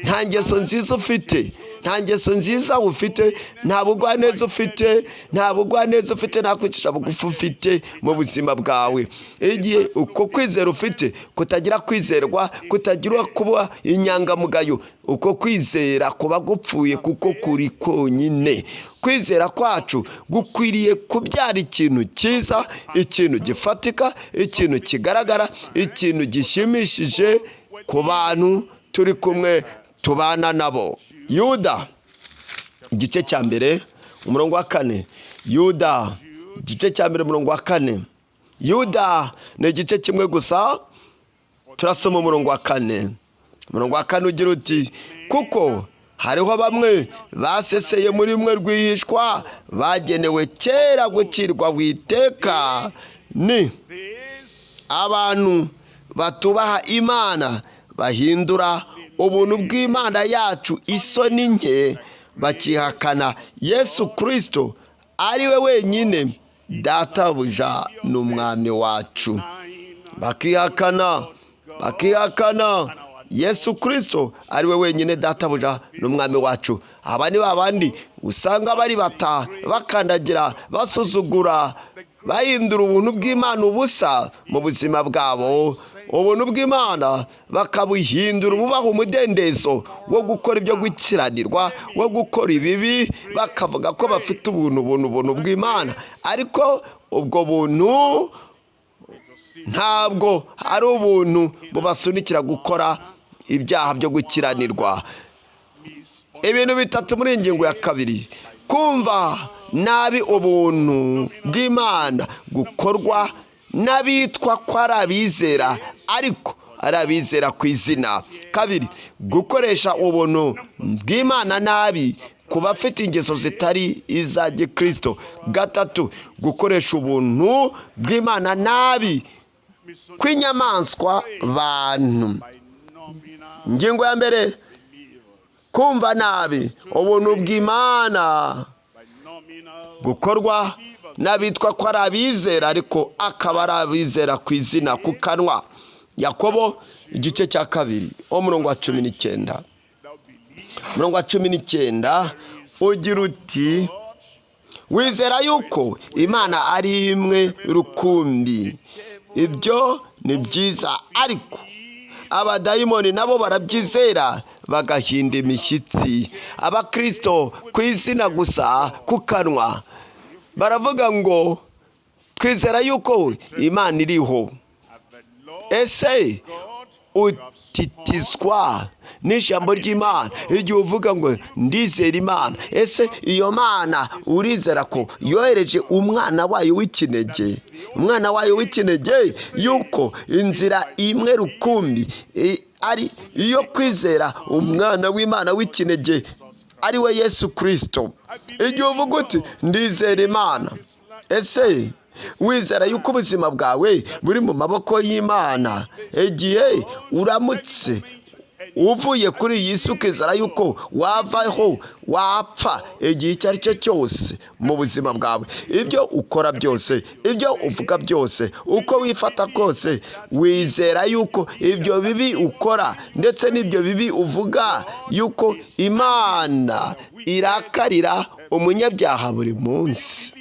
Speaker 1: Nta ngeso nziza ufite, nta bugwaneza ufite, nta kwicisha bugufi ufite mu buzima bwawe. Igihe uko kwizera ufite kutagira kwizerwa, kutagira kuba inyangamugayo, uko kwizera kuba gupfuye kuko kuri konyine. Kwizera kwacu gukwiriye kubyara ikintu cyiza, ikintu gifatika, ikintu kigaragara, ikintu gishimishije ku bantu turi kumwe tubana nabo. Yuda igice cya mbere umurongo wa 4. Yuda igice cya mbere umurongo wa 4. Yuda ni igice kimwe gusa, turasoma umurongo wa 4. Umurongo wa 4 ugira uti, kuko hariho bamwe baseseye muri mwe rwihishwa, bagenewe kera gucirwa witeka, ni abantu batubaha Imana, bahindura ubuntu bw'Imana yacu isoni nke, bakihakana Yesu Kristo ari we wenyine databuja n'umwami wacu. Bakihakana Yesu Kristo ari we wenyine databuja n'umwami wacu. Aba ni babandi usanga bari bakandagira, basuzugura, bahindura ubuntu bw'Imana ubusa mu buzima bwabo. Ubuntu bw'Imana bakabuhindura ububaha umudendezo wo gukora ibyo gukiranirwa, wo gukora ibibi, bakavuga ko bafite ubuntu bw'Imana, ariko ubwo buntu ntabwo ari ubuntu bubasunikira gukora ibyaha byo gukiranirwa. Ibintu bitatu muri ingingo ya 2: kumva nabi ubuntu bw'Imana gukorwa n'abitwa ko ari abizera ariko ari abizera ku izina. 2, gukoresha ubuntu bw'Imana nabi ku bafite ingeso zitari iza Gikristo. 3, gukoresha ubuntu bw'Imana nabi kw'inyamaswa bantu. Ingingo ya mbere, kumva nabi ubuntu bw'Imana gukorwa n'abitwa ko ari abizera ariko akaba ari abizera ku izina, ku kanwa. Yakobo igice cya 2 umurongo wa 19. Umurongo wa 19 ugira uti, wizera yuko Imana ari imwe rukumbi. Ibyo ni byiza, ariko abadayimoni nabo barabyizera bagahinda imishyitsi. Abakristo ku izina gusa, ku kanwa baravuga ngo twizera yuko Imana iriho. Ese utitizwa n'ijambo ry'Imana igihe uvuga ngo ndizera Imana? Ese iyo Mana urizera ko yohereje umwana wayo w'ikinege, yuko inzira imwe rukumbi ari iyo kwizera umwana w'Imana w'ikinege ari we Yesu Kristo? Igihe uvuga uti ndizera Imana, ese wizera yuko ubuzima bwawe buri mu maboko y'Imana? Igihe uramutse uvuye kuri iyi si ukizera yuko wavaho, wapfa igihe icyo ari cyo cyose mu buzima bwawe, ibyo ukora byose, ibyo uvuga byose, uko wifata kose, wizera yuko ibyo bibi ukora ndetse n'ibyo bibi uvuga yuko Imana irakarira umunyabyaha buri munsi.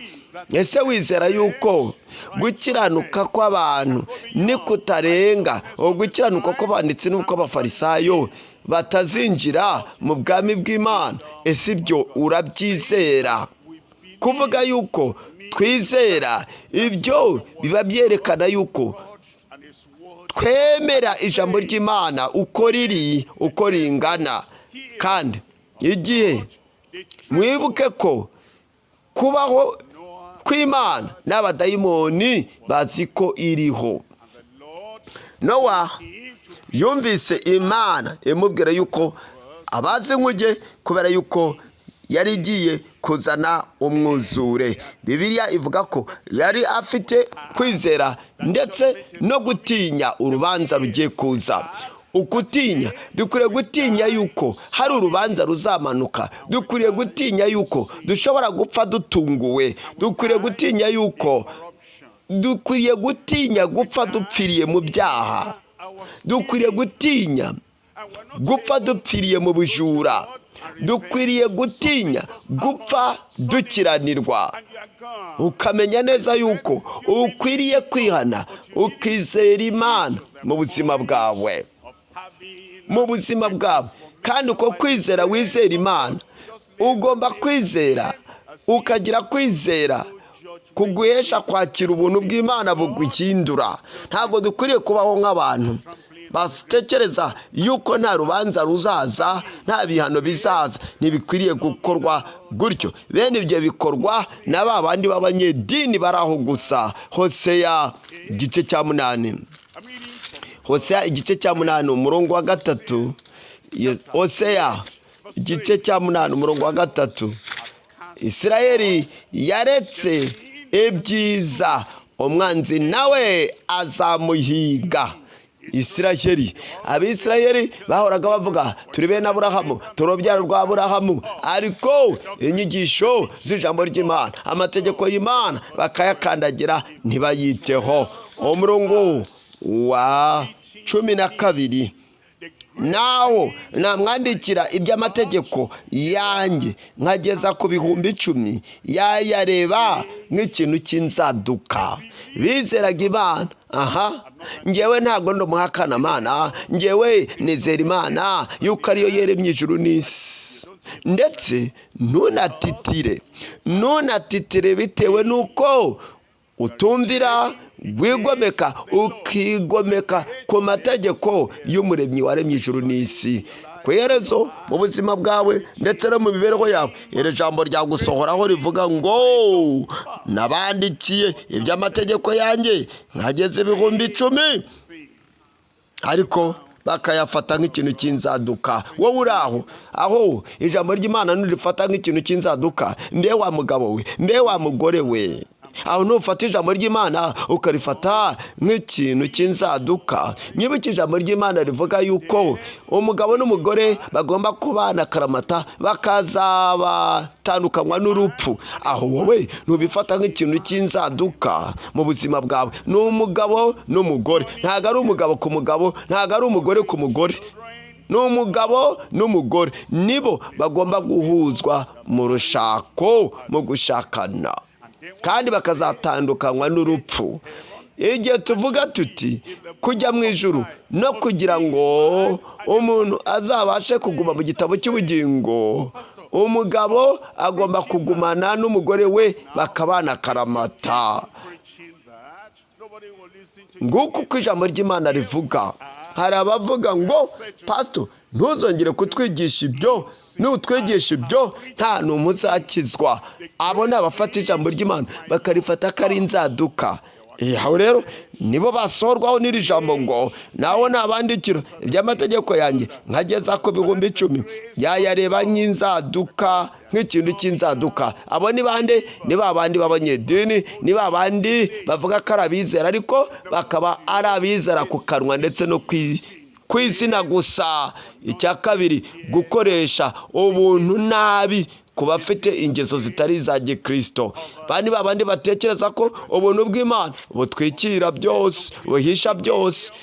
Speaker 1: Ese wizera yuko gukiranuka kw'abantu ni kutarenga, gukiranuka kw'abanditsi n'ukw'abafarisayo batazinjira mu bwami bw'Imana? Ese ibyo urabyizera? Kuvuga yuko twizera ibyo biba byerekana yuko twemera ijambo ry'Imana uko riri, uko ringana. Kandi igihe mwibuke ko kubaho kw'Imana n'abadayimoni bazi ko iriho. Nowa yumvise Imana imubwira yuko abazi inkuge kubera yuko yari igiye kuzana umwuzure. Bibiliya ivuga ko yari afite kwizera ndetse no gutinya urubanza rugiye kuza. Ukutinya, dukwiriye gutinya yuko hari urubanza ruzamanuka. Dukwiriye gutinya yuko dushobora gupfa dutunguwe. Dukwiriye gutinya gupfa dupfiriye mu byaha. Dukwiriye gutinya gupfa dupfiriye mu bujura. Dukwiriye gutinya gupfa dukiranirwa. Ukamenya neza yuko ukwiriye kwihana, ukizera Imana mu buzima bwawe. Kandi uko kwizera wizera Imana, ugomba kwizera, ukagira kwizera kuguhesha kwakira ubuntu bw'Imana buguhindura. Ntabwo dukwiriye kubaho nk'abantu batekereza yuko nta rubanza ruzaza, nta bihano bizaza, ntibikwiriye gukorwa gutyo. Bene ibyo bikorwa na ba bandi b'abanyedini bari aho gusa. Hoseya igice cya 8, Hoseya igice cya 8 umurongo wa 3. Hoseya igice cya 8 umurongo wa 3. Isirayeli yaretse ibyiza, umwanzi nawe azamuhiga. Abisirayeli bahoraga bavuga turi bene Aburahamu, turi urubyaro rwa Aburahamu, ariko inyigisho z'ijambo ry'Imana, amategeko y'Imana bakayakandagira ntibayiteho. Umurongo wa 12, naho namwandikira iby'amategeko yanjye nkageza ku bihumbi 10, yayareba nk'ikintu cy'inzaduka. Bizeraga Imana, ngewe ntabwo ndumuhakana Imana, ngewe nizera Imana yuko ariyo yeremye ijuru n'isi. Ndetse ntunatitire bitewe n'uko utumvira, wigomeka ukigomeka ku mategeko y'umuremyi waremye ijuru n'isi. Ku iherezo mu buzima bwawe ndetse no mu mibereho yawe, iri jambo ryagusohoraho rivuga ngo nabandikiye iby'amategeko yanjye nkageze ibihumbi 10, ariko bakayafata nk'ikintu cy'inzaduka. Wowe uri aho ijambo ry'Imana nurifata nk'ikintu cy'inzaduka, mbe wa mugabo we, mbe wa mugore we, aho nufata ijambo ry'Imana ukarifata nk'ikintu cy'inzaduka. Niba ijambo ry'Imana rivuga yuko umugabo n'umugore bagomba kubana akaramata bakazabatandukanywa n'urupfu, aho wowe ntubifata nk'ikintu cy'inzaduka mu buzima bwawe. Ni umugabo n'umugore, ntabwo ari umugabo ku mugabo, ntabwo ari umugore ku mugore. Ni umugabo n'umugore, nibo bagomba guhuzwa mu rushako, mu gushakana, kandi bakazatandukanywa n'urupfu. Igihe tuvuga tuti kujya mu ijuru no kugira ngo umuntu azabashe kuguma mu gitabo cy'ubugingo, umugabo agomba kugumana n'umugore we bakabana akaramata. Nguko uko ijambo ry'Imana rivuga. Hari abavuga ngo pastor ntuzongere kutwigisha ibyo, nutwigisha ibyo nta n'umwe uzakizwa. Abo ni abafata ijambo ry'Imana bakarifata ko ari inzaduka. Aho rero nibo basorwaho n'iri jambo ngo nawe nabandikira iby'amategeko yanjye nkageza ku bihumbi 10, yayareba nk'inzaduka, nk'ikintu cy'inzaduka. Abo ni bande? Ni babandi b'abanyedini, ni babandi bavuga ko ari abizera ariko bakaba ari abizera ku kanwa ndetse no ku izina gusa. Icya kabiri, gukoresha ubuntu nabi ku bafite ingeso zitari za Gikristo. Bani babandi batekereza ko ubuntu bw'Imana butwikira byose, buhisha byose.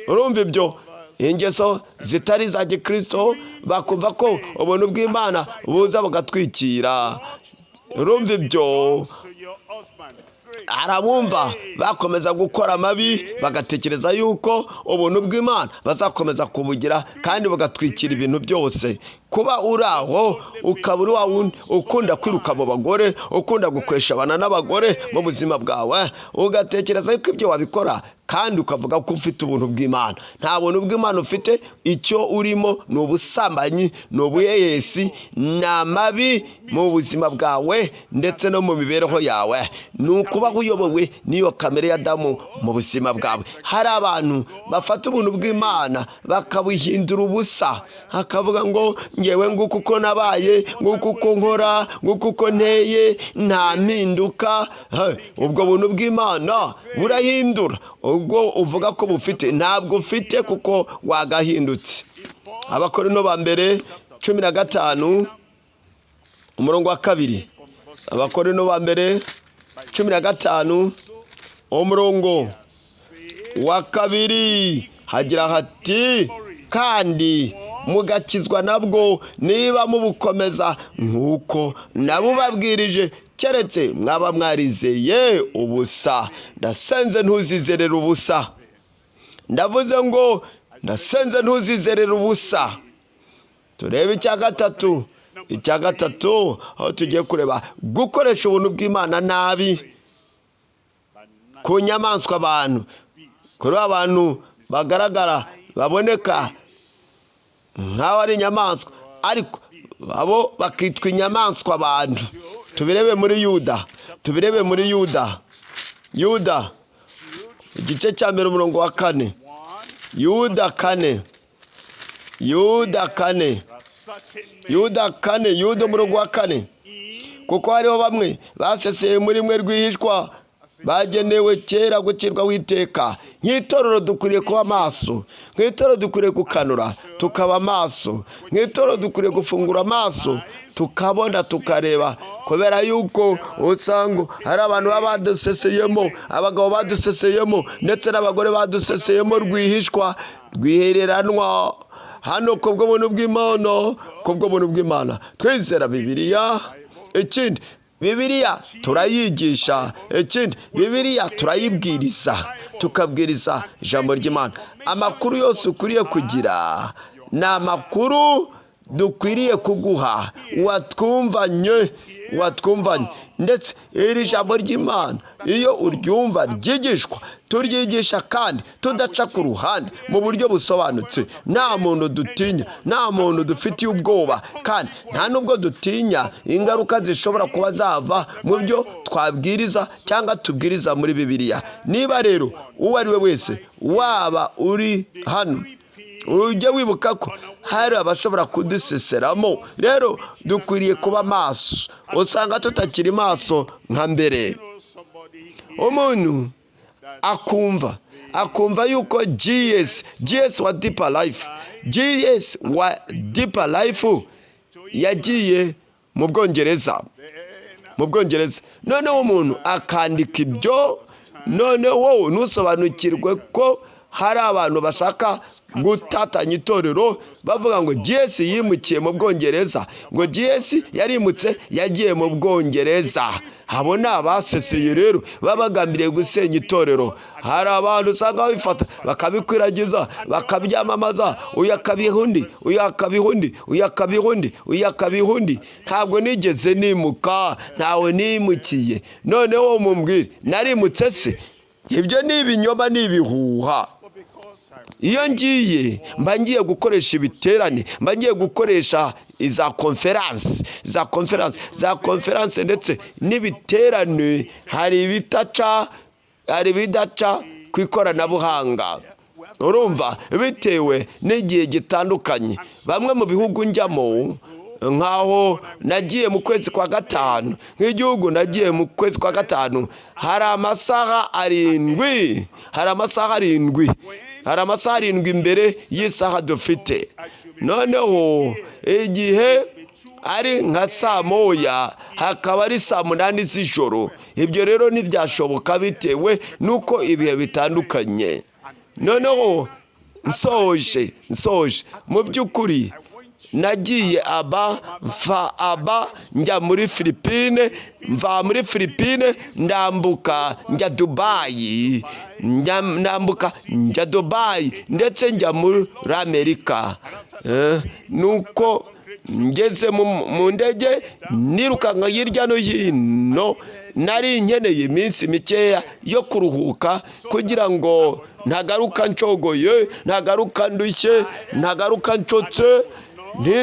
Speaker 1: Urumva ibyo? Ingeso zitari za Gikristo bakumva ko ubuntu bw'Imana buza bugatwikira. Urumva ibyo? Arabumva bakomeza gukora amabi bagatekereza yuko ubuntu bw'Imana bazakomeza kubugira kandi bugatwikira ibintu byose. Kuba uri aho ukaba uri wa wundi ukunda kwiruka mu bagore, ukunda gukwesha abana n'abagore mu buzima bwawe, ugatekereza yuko ibyo wabikora kandi ukavuga ko ufite ubuntu bw'Imana. Nta buntu bw'Imana ufite. Icyo urimo ni ubusambanyi, ni ubuyeyesi, ni amabi mu buzima bwawe ndetse no mu mibereho yawe. Ni ukubaho uyobowe n'iyo kamere ya Adamu mu buzima bwawe. Hari abantu bafata ubuntu bw'Imana bakabuhindura ubusa, hakavuga ngo ngewe nguko uko nabaye, nguko uko nkora, nguko uko nteye, nta mpinduka. Ubwo buntu bw'Imana burahindura. Ubwo uvuga ko bufite, ntabwo ufite kuko wagahindutse. Abakorinto ba mbere 15 umurongo wa 2. Abakorinto ba mbere 15 umurongo wa 2 hagira hati kandi mugakizwa nabwo niba mubukomeza nk'uko nabubabwirije, keretse mwaba mwarizeye ubusa. Ndasenze ntuzizerere ubusa. Ndavuze ngo ndasenze ntuzizerere ubusa. Turebe icya gatatu. Icya gatatu aho tugiye kureba gukoresha ubuntu bw'Imana nabi ku nyamaswa abantu. Kuri abantu bagaragara baboneka nk'aho ari inyamaswa, ariko abo bakitwa inyamaswa abantu. Tubirebe muri Yuda, Yuda igice cya mbere umurongo wa 4. Yuda 4, Yuda umurongo wa 4. Kuko hariho bamwe baseseye muri mwe rwihishwa, bagenewe kera gucirwaho iteka. Nk'itorero dukwiriye kuba maso, nk'itorero dukwiriye gukanura tukaba maso, nk'itorero dukwiriye gufungura amaso tukabona tukareba, kubera yuko usanga hari abantu baba baduseseyemo, abagabo baduseseyemo ndetse n'abagore baduseseyemo rwihishwa, rwihereranwa hano kubwo buntu bw'Imana. Twizera Bibiliya. Ikindi, Bibiliya turayigisha. Ikindi, Bibiliya turayibwiriza, tukabwiriza ijambo ry'Imana. Amakuru yose ukwiriye kugira ni amakuru dukwiriye kuguha, watwumvanye. Ndetse iri jambo ry'Imana iyo uryumva ryigishwa, turyigisha kandi tudaca ku ruhande, mu buryo busobanutse. Nta muntu dutinya, nta muntu dufitiye ubwoba, kandi nta nubwo dutinya ingaruka zishobora kuba zava mu byo twabwiriza cyangwa tubwiriza muri Bibiliya. Niba rero uwo ari we wese waba uri hano, ujye wibuka ko hari abashobora kuduseseramo. Rero dukwiriye kuba maso. Usanga tutakiri maso nka mbere. Umuntu akumva yuko GS wa Deeper Life yagiye mu Bwongereza. Noneho umuntu akandika ibyo, noneho wowe ntusobanukirwe ko hari abantu bashaka gutatanya itorero, bavuga ngo GS yimukiye mu Bwongereza, ngo GS yarimutse yagiye mu Bwongereza. Abo ni abaseseye rero, babagambiriye gusenya itorero. Hari abantu usanga babifata bakabikwiragiza, bakabyamamaza, uyu akabiha undi. Ntabwo nigeze nimuka, ntawe nimukiye. Noneho mumbwire, narimutse se? Ibyo ni ibinyoma, ni ibihuha. Iyo ngiye mba ngiye gukoresha ibiterane, mba ngiye gukoresha za konferanse ndetse n'ibiterane. Hari ibidaca ku ikoranabuhanga, urumva, bitewe n'igihe gitandukanye. Bamwe mu bihugu njyamo, nkaho nagiye mu kwezi kwa gatanu, nk'igihugu nagiye mu kwezi kwa gatanu, hari amasaha arindwi imbere y'isaha dufite. Noneho igihe ari nka saa moya, hakaba ari saa 8 z'ijoro. Ibyo rero ntibyashoboka bitewe nuko ibihe bitandukanye. Noneho nsoje mu by'ukuri nagiye aba njya muri Philippines, mva muri Philippines ndambuka njya Dubai, ndetse njya muri Amerika. Nuko ngeze mu ndege nirukanka hirya no hino, nari nkeneye iminsi mikeya yo kuruhuka kugira ngo ntagaruka nshogoye, ntagaruka ndushye, ntagaruka nshotse,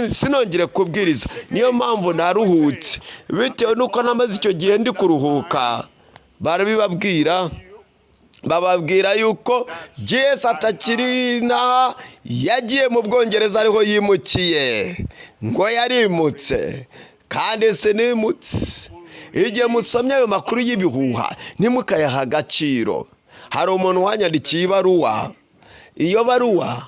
Speaker 1: sinongere kubwiriza. Niyo mpamvu naruhutse, bitewe nuko namaze icyo gihe ndi kuruhuka. Bababwira yuko GS atakiri naha, yagiye mu Bwongereza, ariho yimukiye. Ngo yarimutse, kandi sinimutse. Igihe musomye ayo makuru y'ibihuha, ntimukayaha agaciro. Hari umuntu wanyandikiye ibaruwa. Iyo baruwa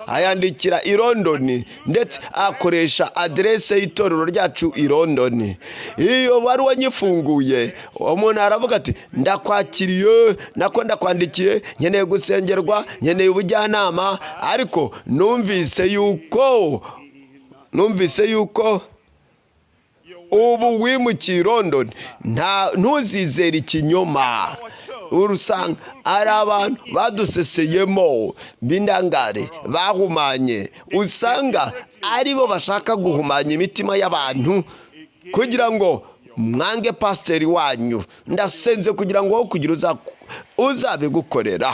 Speaker 1: ayandikira i London, ndetse akoresha aderese y'itorero ryacu i London. Iyo baruwa nyifunguye, umuntu aravuga ati, ndakwakiriye, ndakwandikiye, nkeneye gusengerwa, nkeneye ubujyanama, ariko numvise yuko ubu wimukiye i London. Ntuzizere ikinyoma. Urusanga ari abantu baduseseyemo b'indangare, bahumanye. Usanga ari bo bashaka guhumanya imitima y'abantu kugira ngo mwange pasiteri wanyu. Ndasenze kugira ngo wowe kugira uzabigukorera.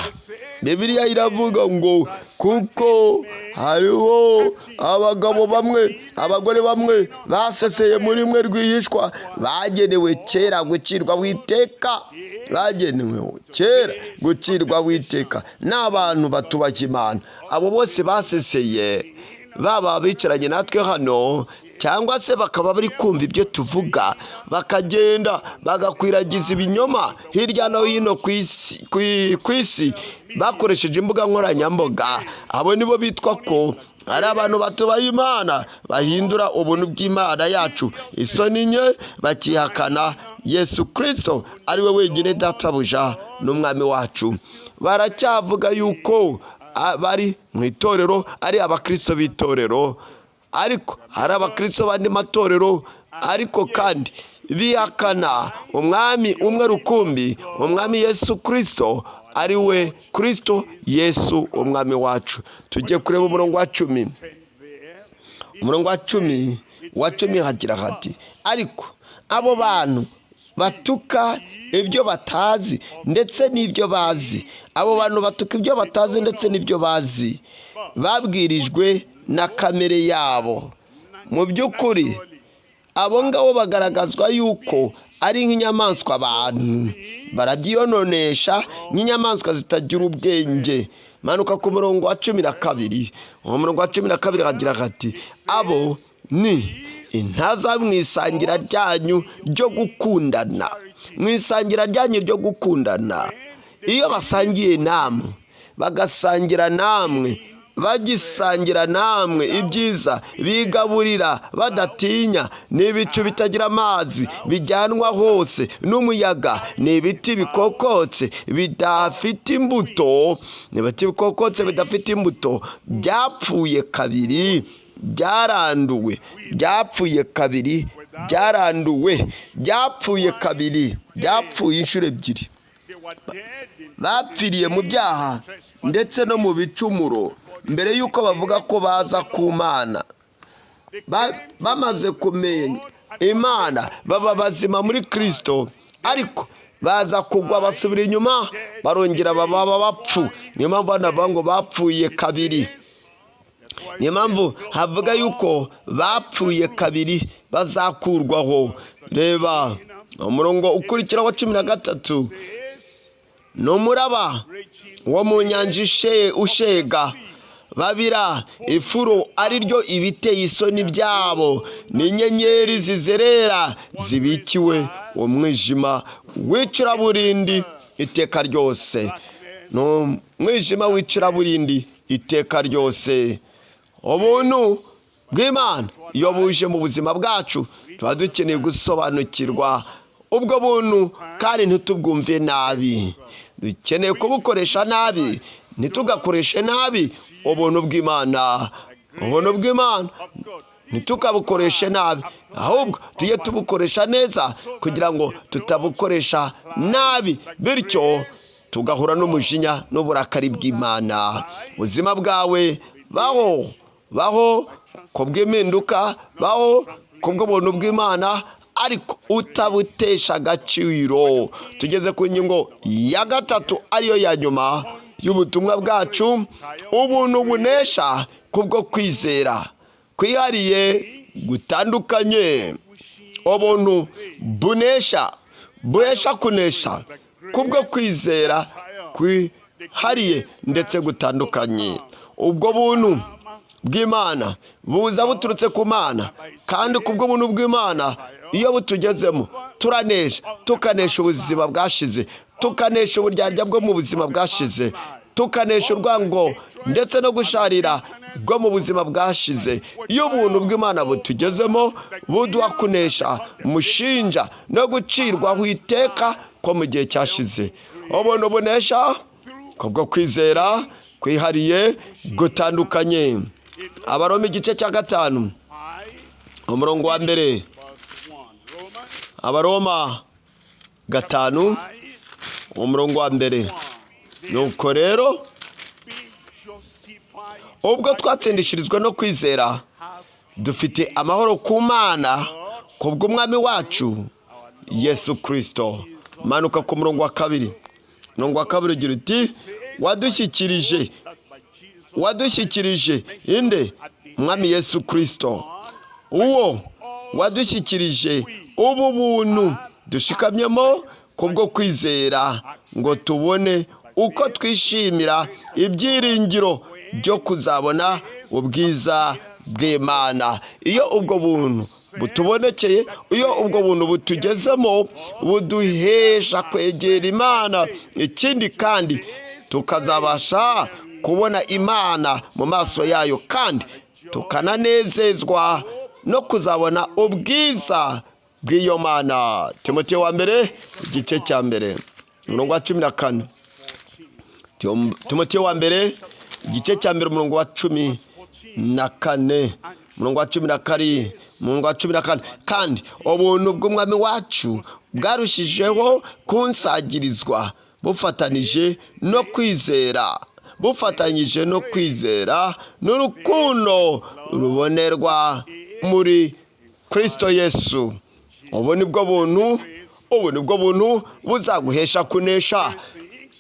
Speaker 1: Bibiliya iravuga ngo kuko hariho abagabo bamwe, abagore bamwe baseseye muri mwe rwihishwa, bagenewe kera gucirwa witeka. Bagenewe kera gucirwa witeka n'abantu batubashye Imana. Abo bose baseseye, baba bicaranye natwe hano cyangwa se bakaba bari kumva ibyo tuvuga, bakagenda bagakwiragiza ibinyoma hirya no hino ku isi bakoresheje imbuga nkoranyambaga. Abo nibo bitwa ko ari abantu batubaha Imana, bahindura ubuntu bw'Imana yacu isoni nke, bakihakana Yesu Kristo ari we wenyine databuja n'umwami wacu. Baracyavuga yuko bari mu itorero ari abakristo b'itorero, ariko hari abakristo bandi matorero, ariko kandi bihakana umwami umwe rukumbi, umwami Yesu Kristo ari we Kristo Yesu umwami wacu. Tugiye kureba umurongo wa 10. Umurongo wa 10 hagira hati, ariko abo bantu batuka ibyo batazi ndetse n'ibyo bazi. Abo bantu batuka ibyo batazi ndetse n'ibyo bazi, babwirijwe na kamere yabo. Mu by'ukuri abo ngabo bagaragazwa yuko ari nk'inyamaswa abantu, barabyiyononesha nk'inyamaswa zitagira ubwenge. Manuka ku murongo wa 12. Umurongo wa 12 hagira hati, abo ni intaza mu isangira ryanyu ryo gukundana. Mu isangira ryanyu ryo gukundana, iyo basangiye namwe, bagasangira namwe, bagisangira namwe ibyiza, bigaburira badatinya, n'ibicu bitagira amazi bijyanwa hose n'umuyaga, n'ibiti bikokotse bidafite imbuto, n'ibiti bikokotse bidafite imbuto, byapfuye kabiri, byaranduwe, byapfuye kabiri, byaranduwe, byapfuye kabiri, byapfuye inshuro ebyiri. Bapfiriye mu byaha ndetse no mu bicumuro mbere y'uko bavuga ko baza ku Mana. Bamaze kumenya Imana baba bazima muri Kristo, ariko baza kugwa basubira inyuma, barongera baba bapfu. Niyo mpamvu banavuga ngo bapfuye kabiri. Niyo mpamvu havuga yuko bapfuye kabiri bazakurwaho. Reba umurongo ukurikiraho 13. N'umuraba wo mu nyanja ushega, babira ifuro ari ryo ibiteye isoni byabo, n'inyenyeri zizerera zibikiwe umwijima w'icuraburindi iteka ryose. N'umwijima w'icuraburindi iteka ryose. Ubuntu bw'Imana iyo buje mu buzima bwacu, tuba dukeneye gusobanukirwa ubwo buntu kandi ntitubwumve nabi. Dukeneye kubukoresha nabi, ntitugakoreshe nabi ubuntu bw'Imana. Ubuntu bw'Imana ntitukabukoreshe nabi, ahubwo tujye tubukoresha neza kugira ngo tutabukoresha nabi, bityo tugahura n'umujinya n'uburakari bw'Imana. Ubuzima bwawe baho kubw'impinduka, baho kubw'ubuntu bw'Imana, ariko utabutesha agaciro. Tugeze ku ngingo ya 3 ariyo ya nyuma y'ubutumwa bwacu, ubuntu bunesha kubwo kwizera kwihariye gutandukanye. Ubuntu bunesha kunesha kubwo kwizera kwihariye ndetse gutandukanye. Ubwo buntu bw'Imana buza buturutse ku Mana, kandi kubwo buntu bw'Imana iyo butugezemo turanesha, tukanesha ubuzima bwashize, tukanesha uburyarya bwo mu buzima bwashize, tukanesha urwango ndetse no gusharira bwo mu buzima bwashize. Iyo ubuntu bw'Imana butugezemo, buduha kunesha umushinja no gucirwaho iteka ko mu gihe cyashize. Ubuntu bunesha kubwo kwizera kwihariye gutandukanye. Abaroma igice cya 5 umurongo wa 1. Abaroma 5 umurongo wa 1. Nuko rero ubwo twatsindishirizwa no kwizera, dufite amahoro ku Mana kubw'umwami wacu Yesu Kristo. Manuka ku murongo wa kabiri. Umurongo wa kabiri ugira uti wadushyikirije inde? Umwami Yesu Kristo, uwo wadushyikirije ubu buntu dushikamyemo kubwo kwizera, ngo tubone uko twishimira ibyiringiro byo kuzabona ubwiza bw'Imana. Iyo ubwo buntu butubonekeye, iyo ubwo buntu butugezemo, buduhesha kwegera Imana. Ikindi kandi tukazabasha kubona Imana mu maso yayo, kandi tukananezezwa no kuzabona ubwiza bw'iyo Mana. Timoteyo wa mbere igice cya mbere umurongo wa 14. Timoteyo wa mbere igice cya mbere umurongo wa 14, umurongo wa 12, umurongo wa 14. Kandi ubuntu bw'Umwami wacu bwarushijeho kunsagirizwa bufatanyije no kwizera n'urukundo rubonerwa muri Kristo Yesu. Ubu ni bwo buntu buzaguhesha kunesha.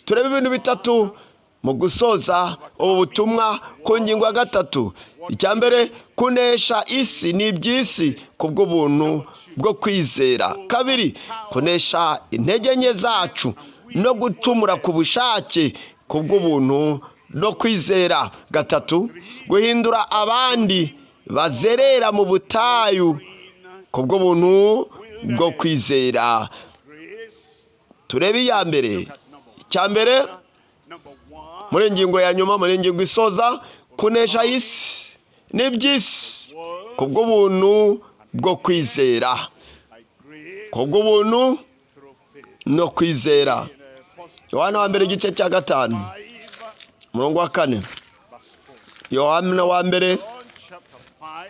Speaker 1: Turebe ibintu bitatu mu gusoza ubu butumwa ku ngingo ya 3. Icya mbere, kunesha isi n'iby'isi kubwo buntu bwo kwizera. 2, kunesha intege nke zacu no gucumura ku bushake kubwo buntu no kwizera. 3, guhindura abandi bazerera mu butayu kubwo buntu bwo kwizera. Turebe iya mbere. Icya mbere, muri ngingo ya nyuma, muri ngingo isoza, kunesha isi n'iby'isi kubwo buntu bwo kwizera. Kubwo buntu no kwizera. Yohana wa mbere igice cya 5 umurongo wa 4. Yohana wa mbere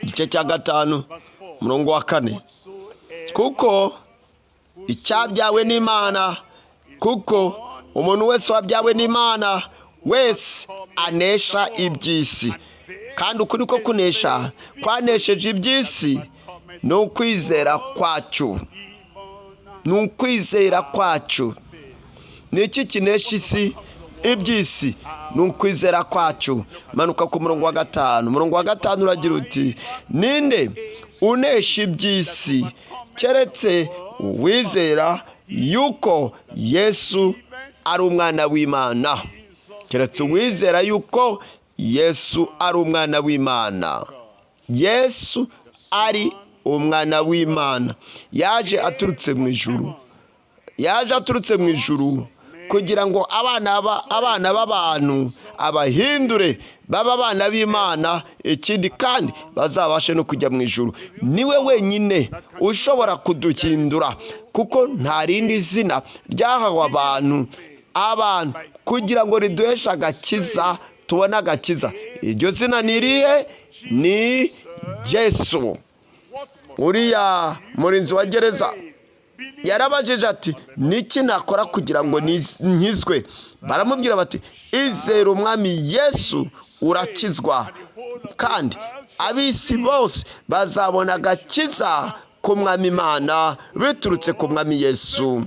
Speaker 1: igice cya 5 umurongo wa 4. Kuko icyabyawe n'Imana, kuko umuntu wese wabyawe n'Imana wese anesha iby'isi. Kandi ukuri ko kunesha kwanesheje iby'isi ni ukwizera kwacu. Ni iki kinesha isi iby'isi? Ni ukwizera kwacu. Manuka ku murongo wa 5. Umurongo wa 5 uragira uti, ninde unesha iby'isi keretse uwizera yuko Yesu ari umwana w'Imana. Keretse uwizera yuko Yesu ari umwana w'Imana. Yesu ari umwana w'Imana. Yaje aturutse mu ijuru kugira ngo abana b'abantu abahindure baba abana b'Imana. Ikindi kandi bazabashe no kujya mu ijuru. Niwe wenyine ushobora kuduhindura, kuko nta rindi zina ryahawe abantu kugira ngo riduheshe agakiza, tubone agakiza. Iryo zina ni irihe? Ni Yesu. Uriya murinzi wa gereza yarabajije ati, niki nakora kugira ngo nkizwe? Baramubwira bati, izere umwami Yesu urakizwa, kandi ab'isi bose bazabona agakiza ku mwami Imana biturutse ku mwami Yesu.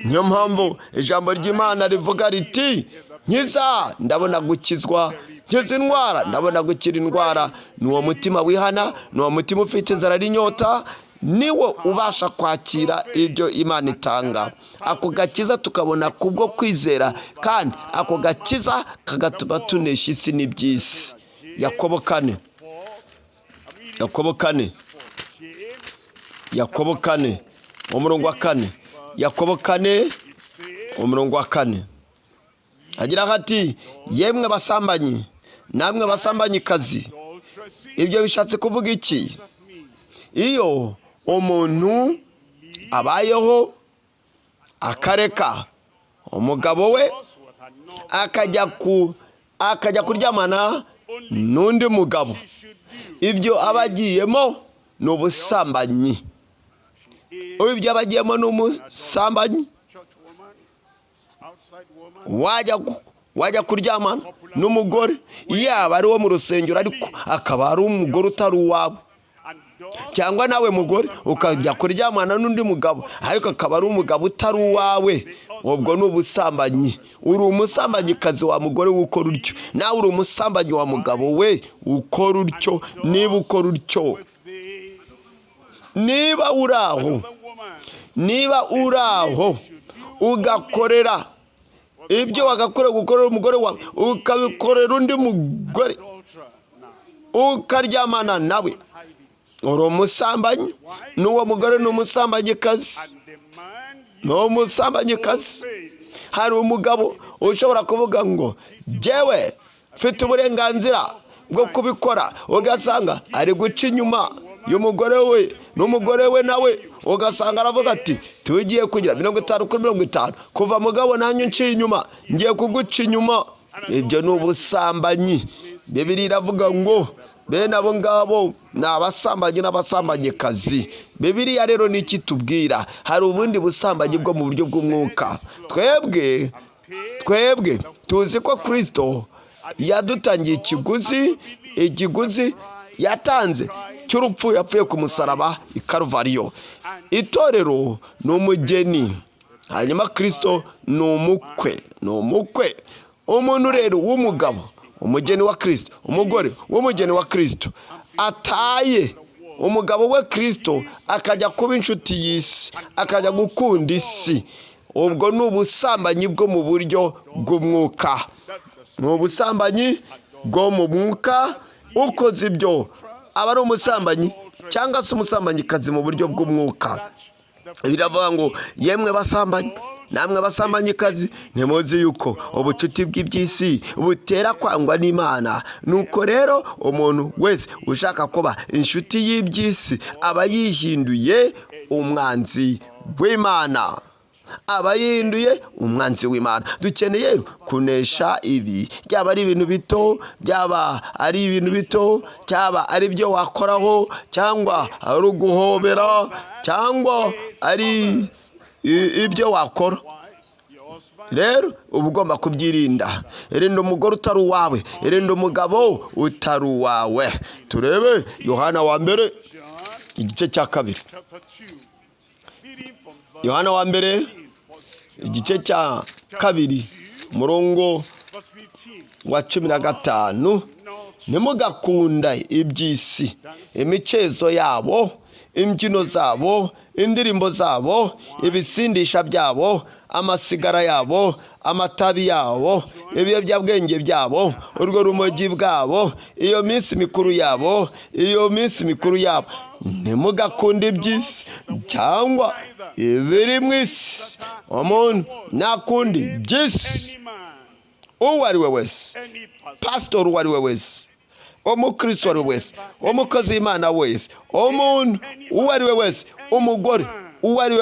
Speaker 1: Niyo mpamvu ijambo ry'Imana rivuga riti, nkiza ndabona gukizwa, nkiza indwara ndabona gukira indwara. Ni uwo mutima wihana, ni uwo mutima ufite inzara n'inyota, niwo ubasha kwakira ibyo Imana itanga. Ako gakiza tukabona kubwo kwizera, kandi ako gakiza kagatuma tunesha isi n'iby'isi. Yakobo 4 umurongo wa 4. Yakobo 4 umurongo wa 4 agira hati, yemwe basambanyi namwe basambanyikazi. Ibyo bishatse kuvuga iki? Iyo umuntu abayeho akareka umugabo we akajya kuryamana n'undi mugabo, ibyo abagiyemo ni ubusambanyi. Ibyo abagiyemo ni umusambanyi. Wajya kuryamana n'umugore, yaba ari wo mu rusengero ariko akaba ari umugore utari uwawe, cyangwa nawe mugore ukajya kuryamana n'undi mugabo ariko akaba ari umugabo utari uwawe, ubwo ni ubusambanyi. uri umusambanyikazi wa mugore ukora utyo, nawe uri umusambanyi wa mugabo we ukora utyo. niba ukora utyo, niba uri aho ugakorera ibyo wagakorera gukorera umugore wawe, ukabikorera undi mugore, ukaryamana nawe, uri umusambanyi. n'uwo mugore ni umusambanyikazi, hari umugabo ushobora kuvuga ngo jyewe mfite uburenganzira bwo kubikora, ugasanga ari guca inyuma y'umugore we, n'umugore we nawe ugasanga aravuga ati tugiye kugira 50-50, kuva mugabo nanjye nciye inyuma ngiye kuguca inyuma. ibyo ni ubusambanyi. Bibiliya iravuga ngo bene abo ngabo ni abasambanyi n'abasambanyikazi. Bibiliya rero ni iki tubwira? Hari ubundi busambanyi bwo mu buryo bw'umwuka. Twebwe tuzi ko Kristo yadutangiye ikiguzi yatanze cy'urupfu, yapfuye ku musaraba i Karuvariyo. Itorero ni umugeni, hanyuma Kristo ni umukwe. Umuntu rero w'umugabo, umugeni wa Kristo, umugore w'umugeni wa Kristo, ataye umugabo we Kristo akajya kuba inshuti y'isi, akajya gukunda isi, ubwo ni ubusambanyi bwo mu buryo bw'umwuka. Ni ubusambanyi bwo mu mwuka. Ukoze ibyo aba ari umusambanyi cyangwa se umusambanyikazi mu buryo bw'umwuka. Biravuga ngo yemwe basambanyi, namwe basambanyikazi, ntimuzi yuko ubucuti bw'iby'isi butera kwangwa n'Imana. Nuko rero umuntu wese ushaka kuba inshuti y'iby'isi aba yihinduye umwanzi w'Imana. Dukeneye kunesha ibi, byaba ari ibintu bito, cyaba ari ibyo wakoraho, cyangwa ari uguhobera, cyangwa ari ibyo wakora. Rero uba ugomba kubyirinda. Irinda umugore utari uwawe, irinda umugabo utari uwawe. Turebe Yohana wa mbere igice cya 2. Yohana wa mbere igice cya 2 umurongo wa 15. Ntimugakunda iby'isi, imicezo yabo, imbyino zabo, indirimbo zabo, ibisindisha byabo, amasigara yabo, amatabi yabo, ibiyobyabwenge byabo, urwo rumogi bwabo, iyo minsi mikuru yabo. Ntimugakunde iby'isi cyangwa ibiri mu isi. Umuntu nakunda iby'isi, uwo ari we wese, pasitori uwo ari we wese, umukristo uwo ari we wese, umukozi w'Imana wese, umuntu uwo ari we wese, umugore uwo ari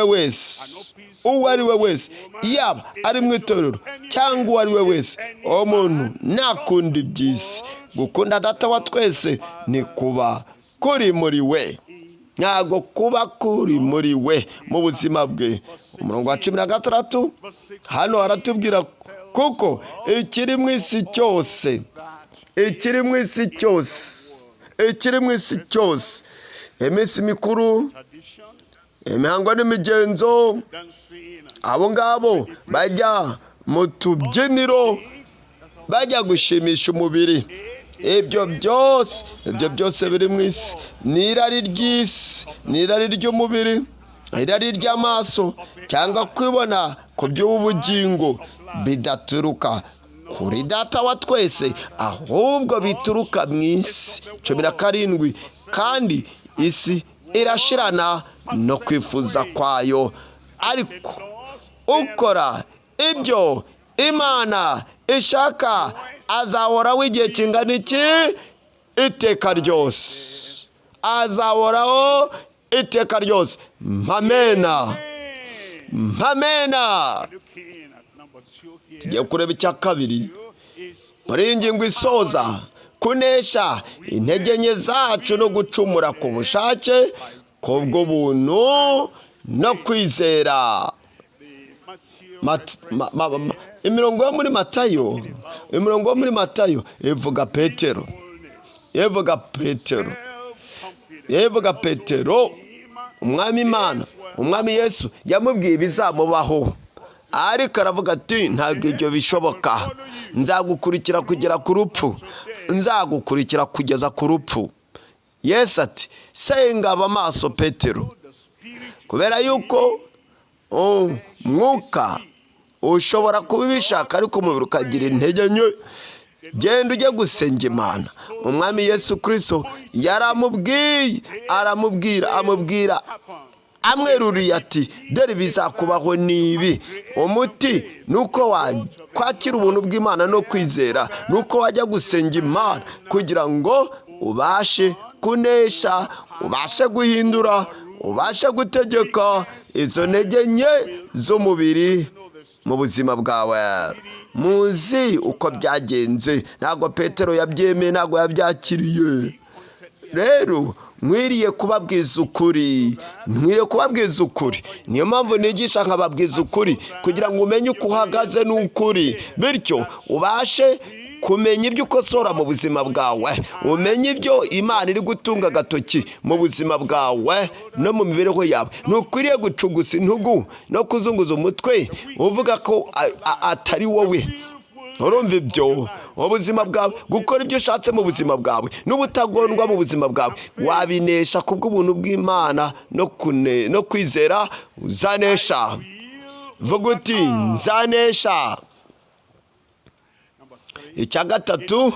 Speaker 1: we wese, yaba ari mu itorero cyangwa uwo ari we wese, umuntu nakunda iby'isi. Gukunda Data wa twese ni kuba kuri muri we, ntabwo kuba kuri muri we mu buzima bwe. Umurongo wa 16 hano haratubwira kuko ikiri mu isi cyose, iminsi mikuru, imihango n'imigenzo, abo ngabo bajya mu tubyiniro, bajya gushimisha umubiri. Ibyo byose biri mu isi. Ni irari ry'isi, ni irari ry'umubiri, irari ry'amaso, cyangwa kwibona ku by'ubugingo, bidaturuka kuri Data wa twese, ahubwo bituruka mu isi. 17. Kandi isi irashirana no kwifuza kwayo, ariko ukora ibyo Imana ishaka azahoraho igihe kingana iki? Iteka ryose. Azahoraho iteka ryose. Amena. Tugiye kureba icya 2 muri iyi ngingo isoza: kunesha intege nke zacu no gucumura ku bushake, kubw'ubuntu no kwizera. Imirongo yo muri Matayo ivuga Petero. yevuga Petero, umwami Imana, umwami Yesu yamubwiye ibizamubaho, ariko aravuga ati ntabwo ibyo bishoboka, nzagukurikira kugera ku rupfu, nzagukurikira kugeza ku rupfu. Yesu ati senga aba maso Petero, kubera yuko mwuka ushobora kuba ubishaka ariko umubiri ukagira intege nke. Genda ujye gusenga Imana. Umwami Yesu Kristo yaramubwiye, amubwira amweruriye ati dore bizakubaho nibi. Umuti nuko wakwakira ubuntu bw'Imana no kwizera, nuko wajya gusenga Imana kugira ngo ubashe kunesha, ubashe guhindura, ubashe gutegeka izo ntege nke z'umubiri mu buzima bwawe. Muzi uko byagenze, ntabwo Petero yabyemeye, ntabwo yabyakiriye. Rero nkwiriye kubabwiza ukuri, niyo mpamvu nigisha nkababwiza ukuri, kugira ngo umenye uko uhagaze n'ukuri, bityo ubashe kumenya ibyo ukosora mu buzima bwawe, umenye ibyo Imana iri gutunga agatoki mu buzima bwawe no mu mibereho yawe. Ntukwiriye gucugusa intugu no kuzunguza umutwe uvuga ko atari wowe. Urumva ibyo? Ubuzima bwawe, gukora ibyo ushatse mu buzima bwawe n'ubutagondwa mu buzima bwawe, wabinesha kubw'ubuntu bw'Imana no kwizera. Uzanesha. Vuga uti nzanesha. Icya gatatu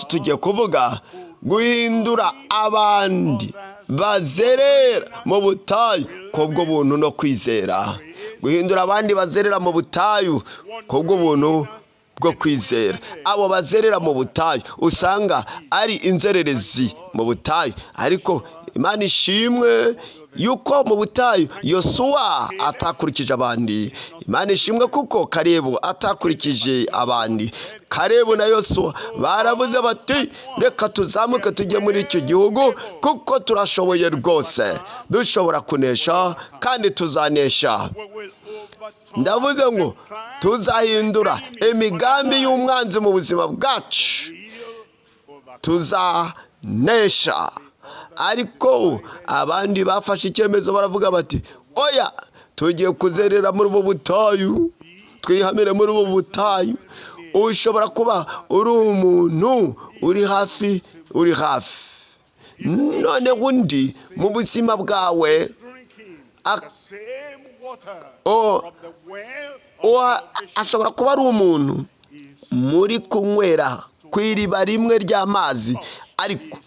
Speaker 1: tugiye kuvuga guhindura abandi bazerera mu butayu kubw'ubuntu no kwizera. Guhindura abandi bazerera mu butayu kubw'ubuntu bwo kwizera. Abo bazerera mu butayu usanga ari inzererezi mu butayu, ariko Imana ishimwe yuko mu butayu Yosuwa atakurikije abandi. Imana ishimwe kuko Kalebu atakurikije abandi. Kalebu na Yosuwa baravuze bati reka tuzamuke tujye muri icyo gihugu kuko turashoboye rwose, dushobora kunesha kandi tuzanesha. Ndavuze ngo tuzahindura imigambi y'umwanzi mu buzima bwacu, tuzanesha. Ariko abandi bafashe icyemezo baravuga bati oya, tugiye kuzerera muri ubu butayu, twihamire muri ubu butayu. Ushobora kuba uri umuntu uri hafi, none undi mu buzima bwawe ashobora kuba ari umuntu muri kunywera ku iriba rimwe ry'amazi, ariko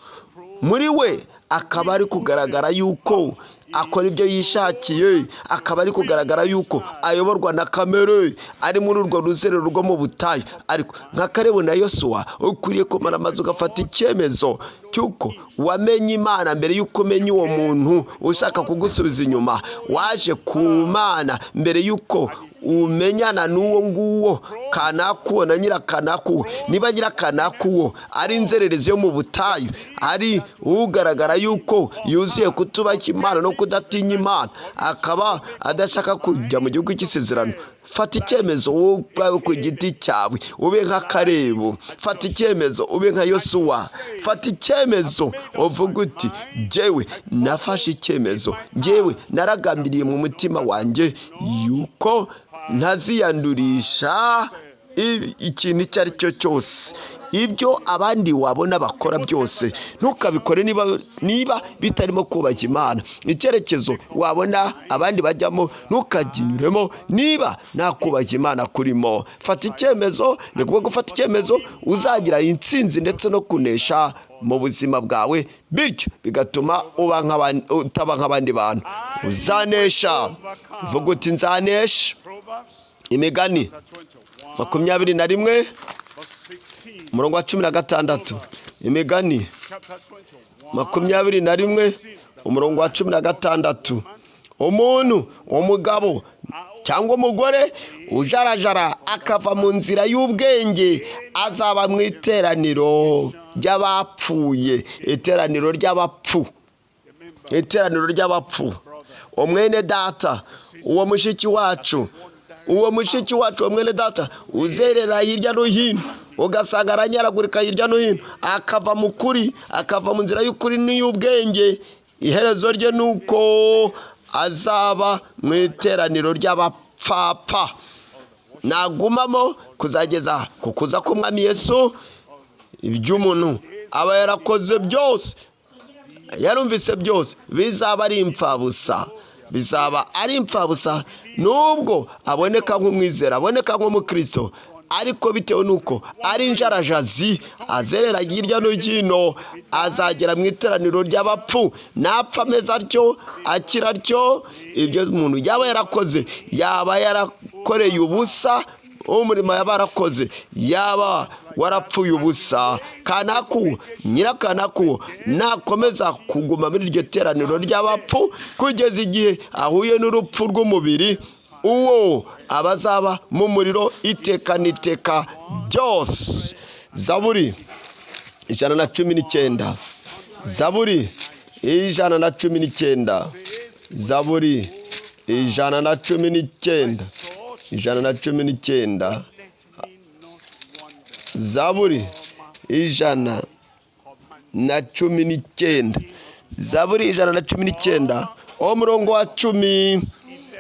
Speaker 1: muri we akaba ari kugaragara yuko akora ibyo yishakiye, akaba ari kugaragara yuko ayoborwa na kamere, ari muri urwo ruzerero rwo mu butayu. Ariko nka Kalebu na Yosuwa ukwiriye kumara amaze ugafata icyemezo cy'uko wamenye Imana mbere y'uko umenya uwo muntu ushaka kugusubiza inyuma. Waje ku Mana mbere y'uko umenyana n'uwo nguwo kanakuwo na nyirakanakuwo. Niba nyirakanakuwo ari inzererezi yo mu butayu, ari ugaragara yuko yuzuye kutubaka Imana no kudatinya Imana, akaba adashaka kujya mu gihugu cy'isezerano, fata icyemezo wowe ubwawe ku giti cyawe, ube nka Kalebu. Fata icyemezo ube nka Yosuwa. Fata icyemezo uvuga uti jyewe nafashe icyemezo, jyewe naragambiriye mu mutima wanjye yuko ntaziyandurisha ikintu icyo ari cyo cyose. Ibyo abandi wabona bakora byose ntukabikore niba bitarimo kubaha Imana. Icyerekezo wabona abandi bajyamo ntukaginyuremo niba nta kubaha Imana kurimo. Fata icyemezo. Ni ukuvuga gufata icyemezo uzagira intsinzi ndetse no kunesha mu buzima bwawe, bityo bigatuma utaba nk'abandi bantu. Uzanesha. Vuga uti nzanesha. Imigani 21 umurongo wa 16. Imigani 21 umurongo wa 16. Umuntu, umugabo cyangwa umugore ujarajara akava mu nzira y'ubwenge azaba mu iteraniro ry'abapfuye. Iteraniro ry'abapfu. Umwene data, uwo mushiki wacu, uwo mwene data uzerera hirya no hino ugasanga aranyaragurika hirya no hino, akava mu kuri, akava mu nzira y'ukuri n'iy'ubwenge. Iherezo rye ni uko azaba mu iteraniro ry'abapfapfa. Nagumamo kuzageza ku kuza k'umwami Yesu, ibyo umuntu aba yarakoze byose, yarumvise byose, bizaba ari impfabusa. Bizaba ari impfabusa nubwo aboneka nk'umwizera, aboneka nk'umukristo, ariko bitewe n'uko ari injarajazi azerera hirya no hino, azagera mu iteraniro ry'abapfu. Napfa ameze atyo, akira atyo, ibyo umuntu yaba yarakoze, yaba yarakoreye ubusa umurimo yaba yarakoze, yaba warapfuye ubusa. Kanaku, nyirakanaku nakomeza kuguma muri iryo teraniro ry'abapfu kugeza igihe ahuye n'urupfu rw'umubiri, uwo abazaba mu muriro iteka n'iteka byose. Zaburi 119. Zaburi 119. Zaburi 119. 119. Zaburi 119. Zaburi 119 umurongo wa 10.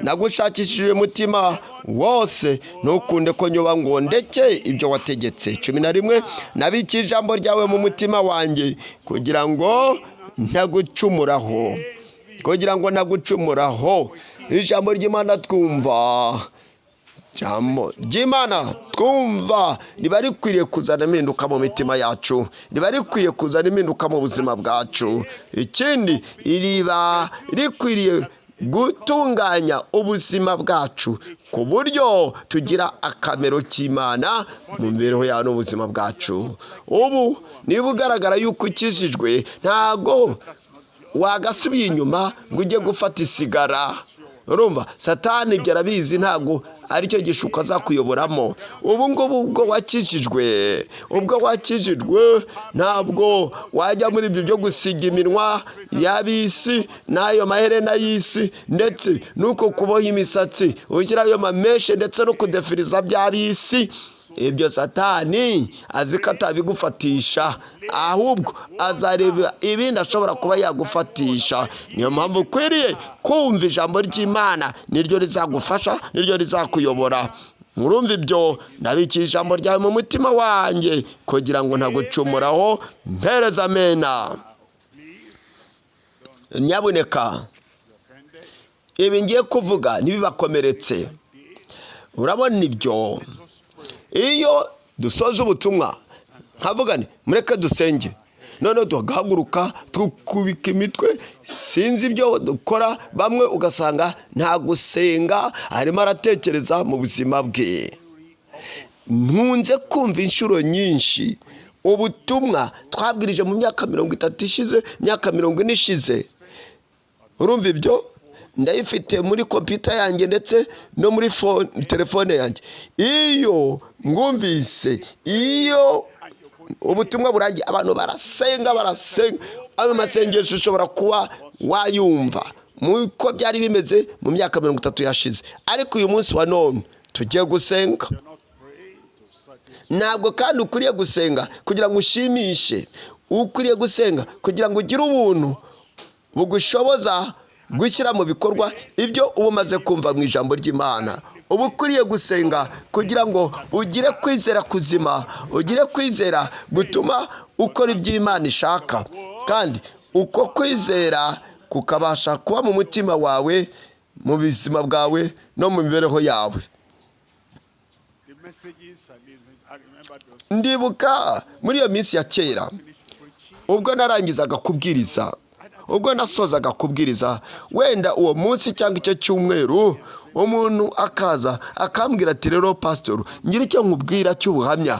Speaker 1: Nagushakishije umutima wose, ntukunde ko nyoba ngo ndeke ibyo wategetse. 11. Nabiki ijambo ryawe mu mutima wanjye kugira ngo ntagucumuraho, kugira ngo ntagucumuraho. Ijambo ry'Imana twumva, ijambo ry'Imana twumva riba rikwiriye kuzana impinduka mu mitima yacu, riba rikwiye kuzana impinduka mu buzima bwacu. Ikindi, riba rikwiriye gutunganya ubuzima bwacu ku buryo tugira akamero k'Imana mu mibereho yawe n'ubuzima bwacu. Ubu niba ugaragara yuko ukijijwe, ntago wagasubiye inyuma ngo ujye gufata isigara. Urumva, Satani ibyo arabizi, ntago aricyo gishuko azakuyoboramo. Ubu ngubu ubwo wakijijwe, ntabwo wajya muri ibyo byo gusiga iminwa y'ab'isi n'ayo maherena y'isi, ndetse nuko kuboha imisatsi ushyirayo mameshe, ndetse no kudefiriza by'ab'isi. Ibyo Satani azi ko atabigufatisha, ahubwo azareba ibindi ashobora kuba yagufatisha. Niyo mpamvu ukwiriye kumva ijambo ry'Imana, niryo rizagufasha, niryo rizakuyobora. Murumva ibyo, nabikiye ijambo ryawe mu mutima wanjye kugira ngo ntagucumuraho. Mpereza amena. Nyabuneka ibi ngiye kuvuga ntibibakomeretse. Urabona ibyo, iyo dusoza ubutumwa nkavuga nti mureke dusenge, noneho tugahaguruka tukubika imitwe, sinzi ibyo dukora. Bamwe ugasanga nta gusenga, arimo aratekereza mu buzima bwe. Nkunze kumva inshuro nyinshi ubutumwa twabwirije mu myaka 30 ishize, myaka 40 ishize. Urumva ibyo, ndayifite muri kompiyuta yanjye ndetse no muri telefone yanjye. Iyo ngumvise, iyo ubutumwa burangiye, abantu barasenga. Ayo masengesho ushobora kuba wayumva muko byari bimeze mu myaka 30 yashize, ariko uyu munsi wa none tugiye gusenga. Ntabwo kandi ukuriye gusenga kugira ngo ushimishe, ukuriye gusenga kugira ngo ugire ubuntu bugushoboza gushyira mu bikorwa ibyo uba umaze kumva mu ijambo ry'Imana. Uba ukwiriye gusenga kugira ngo ugire kwizera kuzima, ugire kwizera gutuma ukora iby'Imana ishaka, kandi uko kwizera kukabasha kuba mu mutima wawe, mu buzima bwawe no mu mibereho yawe. Ndibuka muri iyo minsi ya kera, ubwo narangizaga kubwiriza, ubwo nasozaga kubwiriza, wenda uwo munsi cyangwa icyo cyumweru, umuntu akaza akambwira ati rero pastor, ngira icyo nkubwira cy'ubuhamya.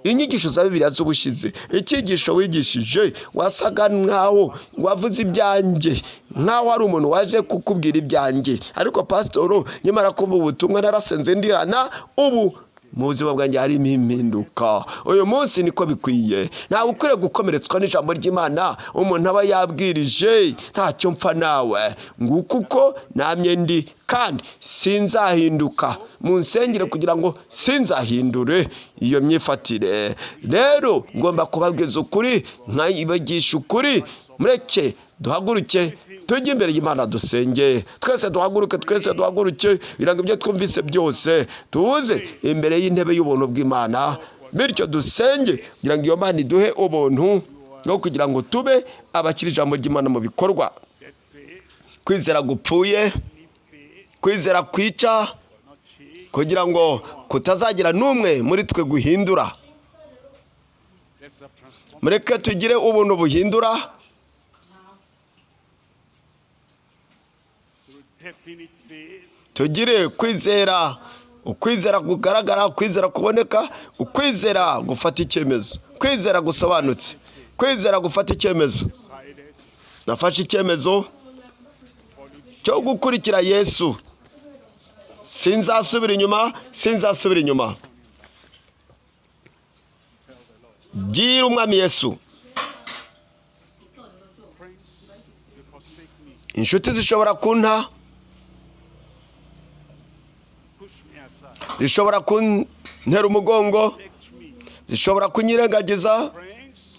Speaker 1: Inyigisho za Bibiliya z'ubushize, icyigisho wigishije wasaga nkaho wavuze ibyanjye, nkaho ari umuntu waje kukubwira ibyanjye. Ariko pastor, nyamara kumva ubutumwa narasenze ndihana, ubu mu buzima bwanjye harimo impinduka. Uyu munsi niko bikwiye. Ntawe ukwiriye gukomeretswa n'ijambo ry'Imana umuntu aba yabwirije ntacyo mpfa nawe, nguko uko namye ndi kandi sinzahinduka, munsengere kugira ngo sinzahindure iyo myifatire. Rero ngomba kubabwiza ukuri, nkayibagisha ukuri. Mureke duhaguruke tujye imbere y'Imana dusenge. Twese duhaguruke kugira ngo ibyo twumvise byose tuze imbere y'intebe y'ubuntu bw'Imana, bityo dusenge kugira ngo iyo Mana iduhe ubuntu no kugira ngo tube abakiri ijambo ry'Imana mu bikorwa. Kwizera gupfuye, kwizera kwica, kugira ngo kutazagira n'umwe muri twe guhindura. Mureke tugire ubuntu buhindura, tugire kwizera, ukwizera kugaragara, ukwizera kuboneka, ukwizera gufata icyemezo, kwizera gusobanutse, kwizera gufata icyemezo. Nafashe icyemezo cyo gukurikira Yesu, sinzasubira inyuma. Gira umwami Yesu. Inshuti zishobora kunta, zishobora kuntera umugongo, zishobora kunyirengagiza.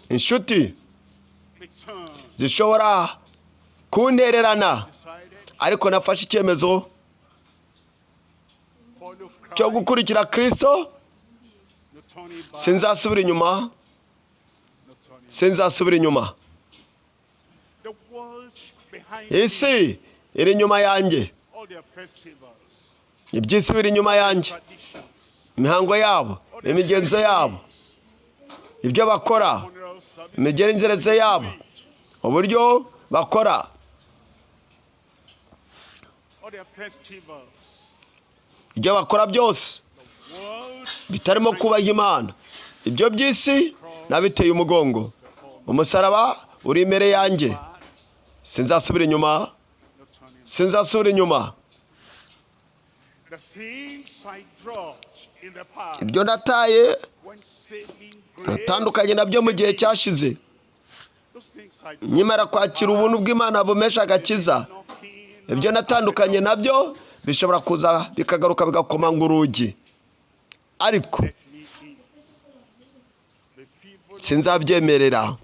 Speaker 1: Inshuti zishobora kuntererana, ariko nafashe icyemezo cyo gukurikira Kristo. Sinzasubira inyuma. Isi iri inyuma yanjye, iby'isi biri inyuma yanjye, imihango yabo, imigenzo yabo, ibyo bakora, imigenzereze yabo, uburyo bakora, ibyo bakora byose bitarimo kubaha Imana. Ibyo by'isi nabiteye umugongo. Umusaraba uri imbere yanjye. Sinzasubira inyuma. Ibyo nataye, natandukanye nabyo mu gihe cyashize, nyamara kwakira ubuntu bw'Imana bumesha agakiza, ibyo natandukanye nabyo bishobora kuza bikagaruka bigakomanga urugi, ariko sinzabyemerera.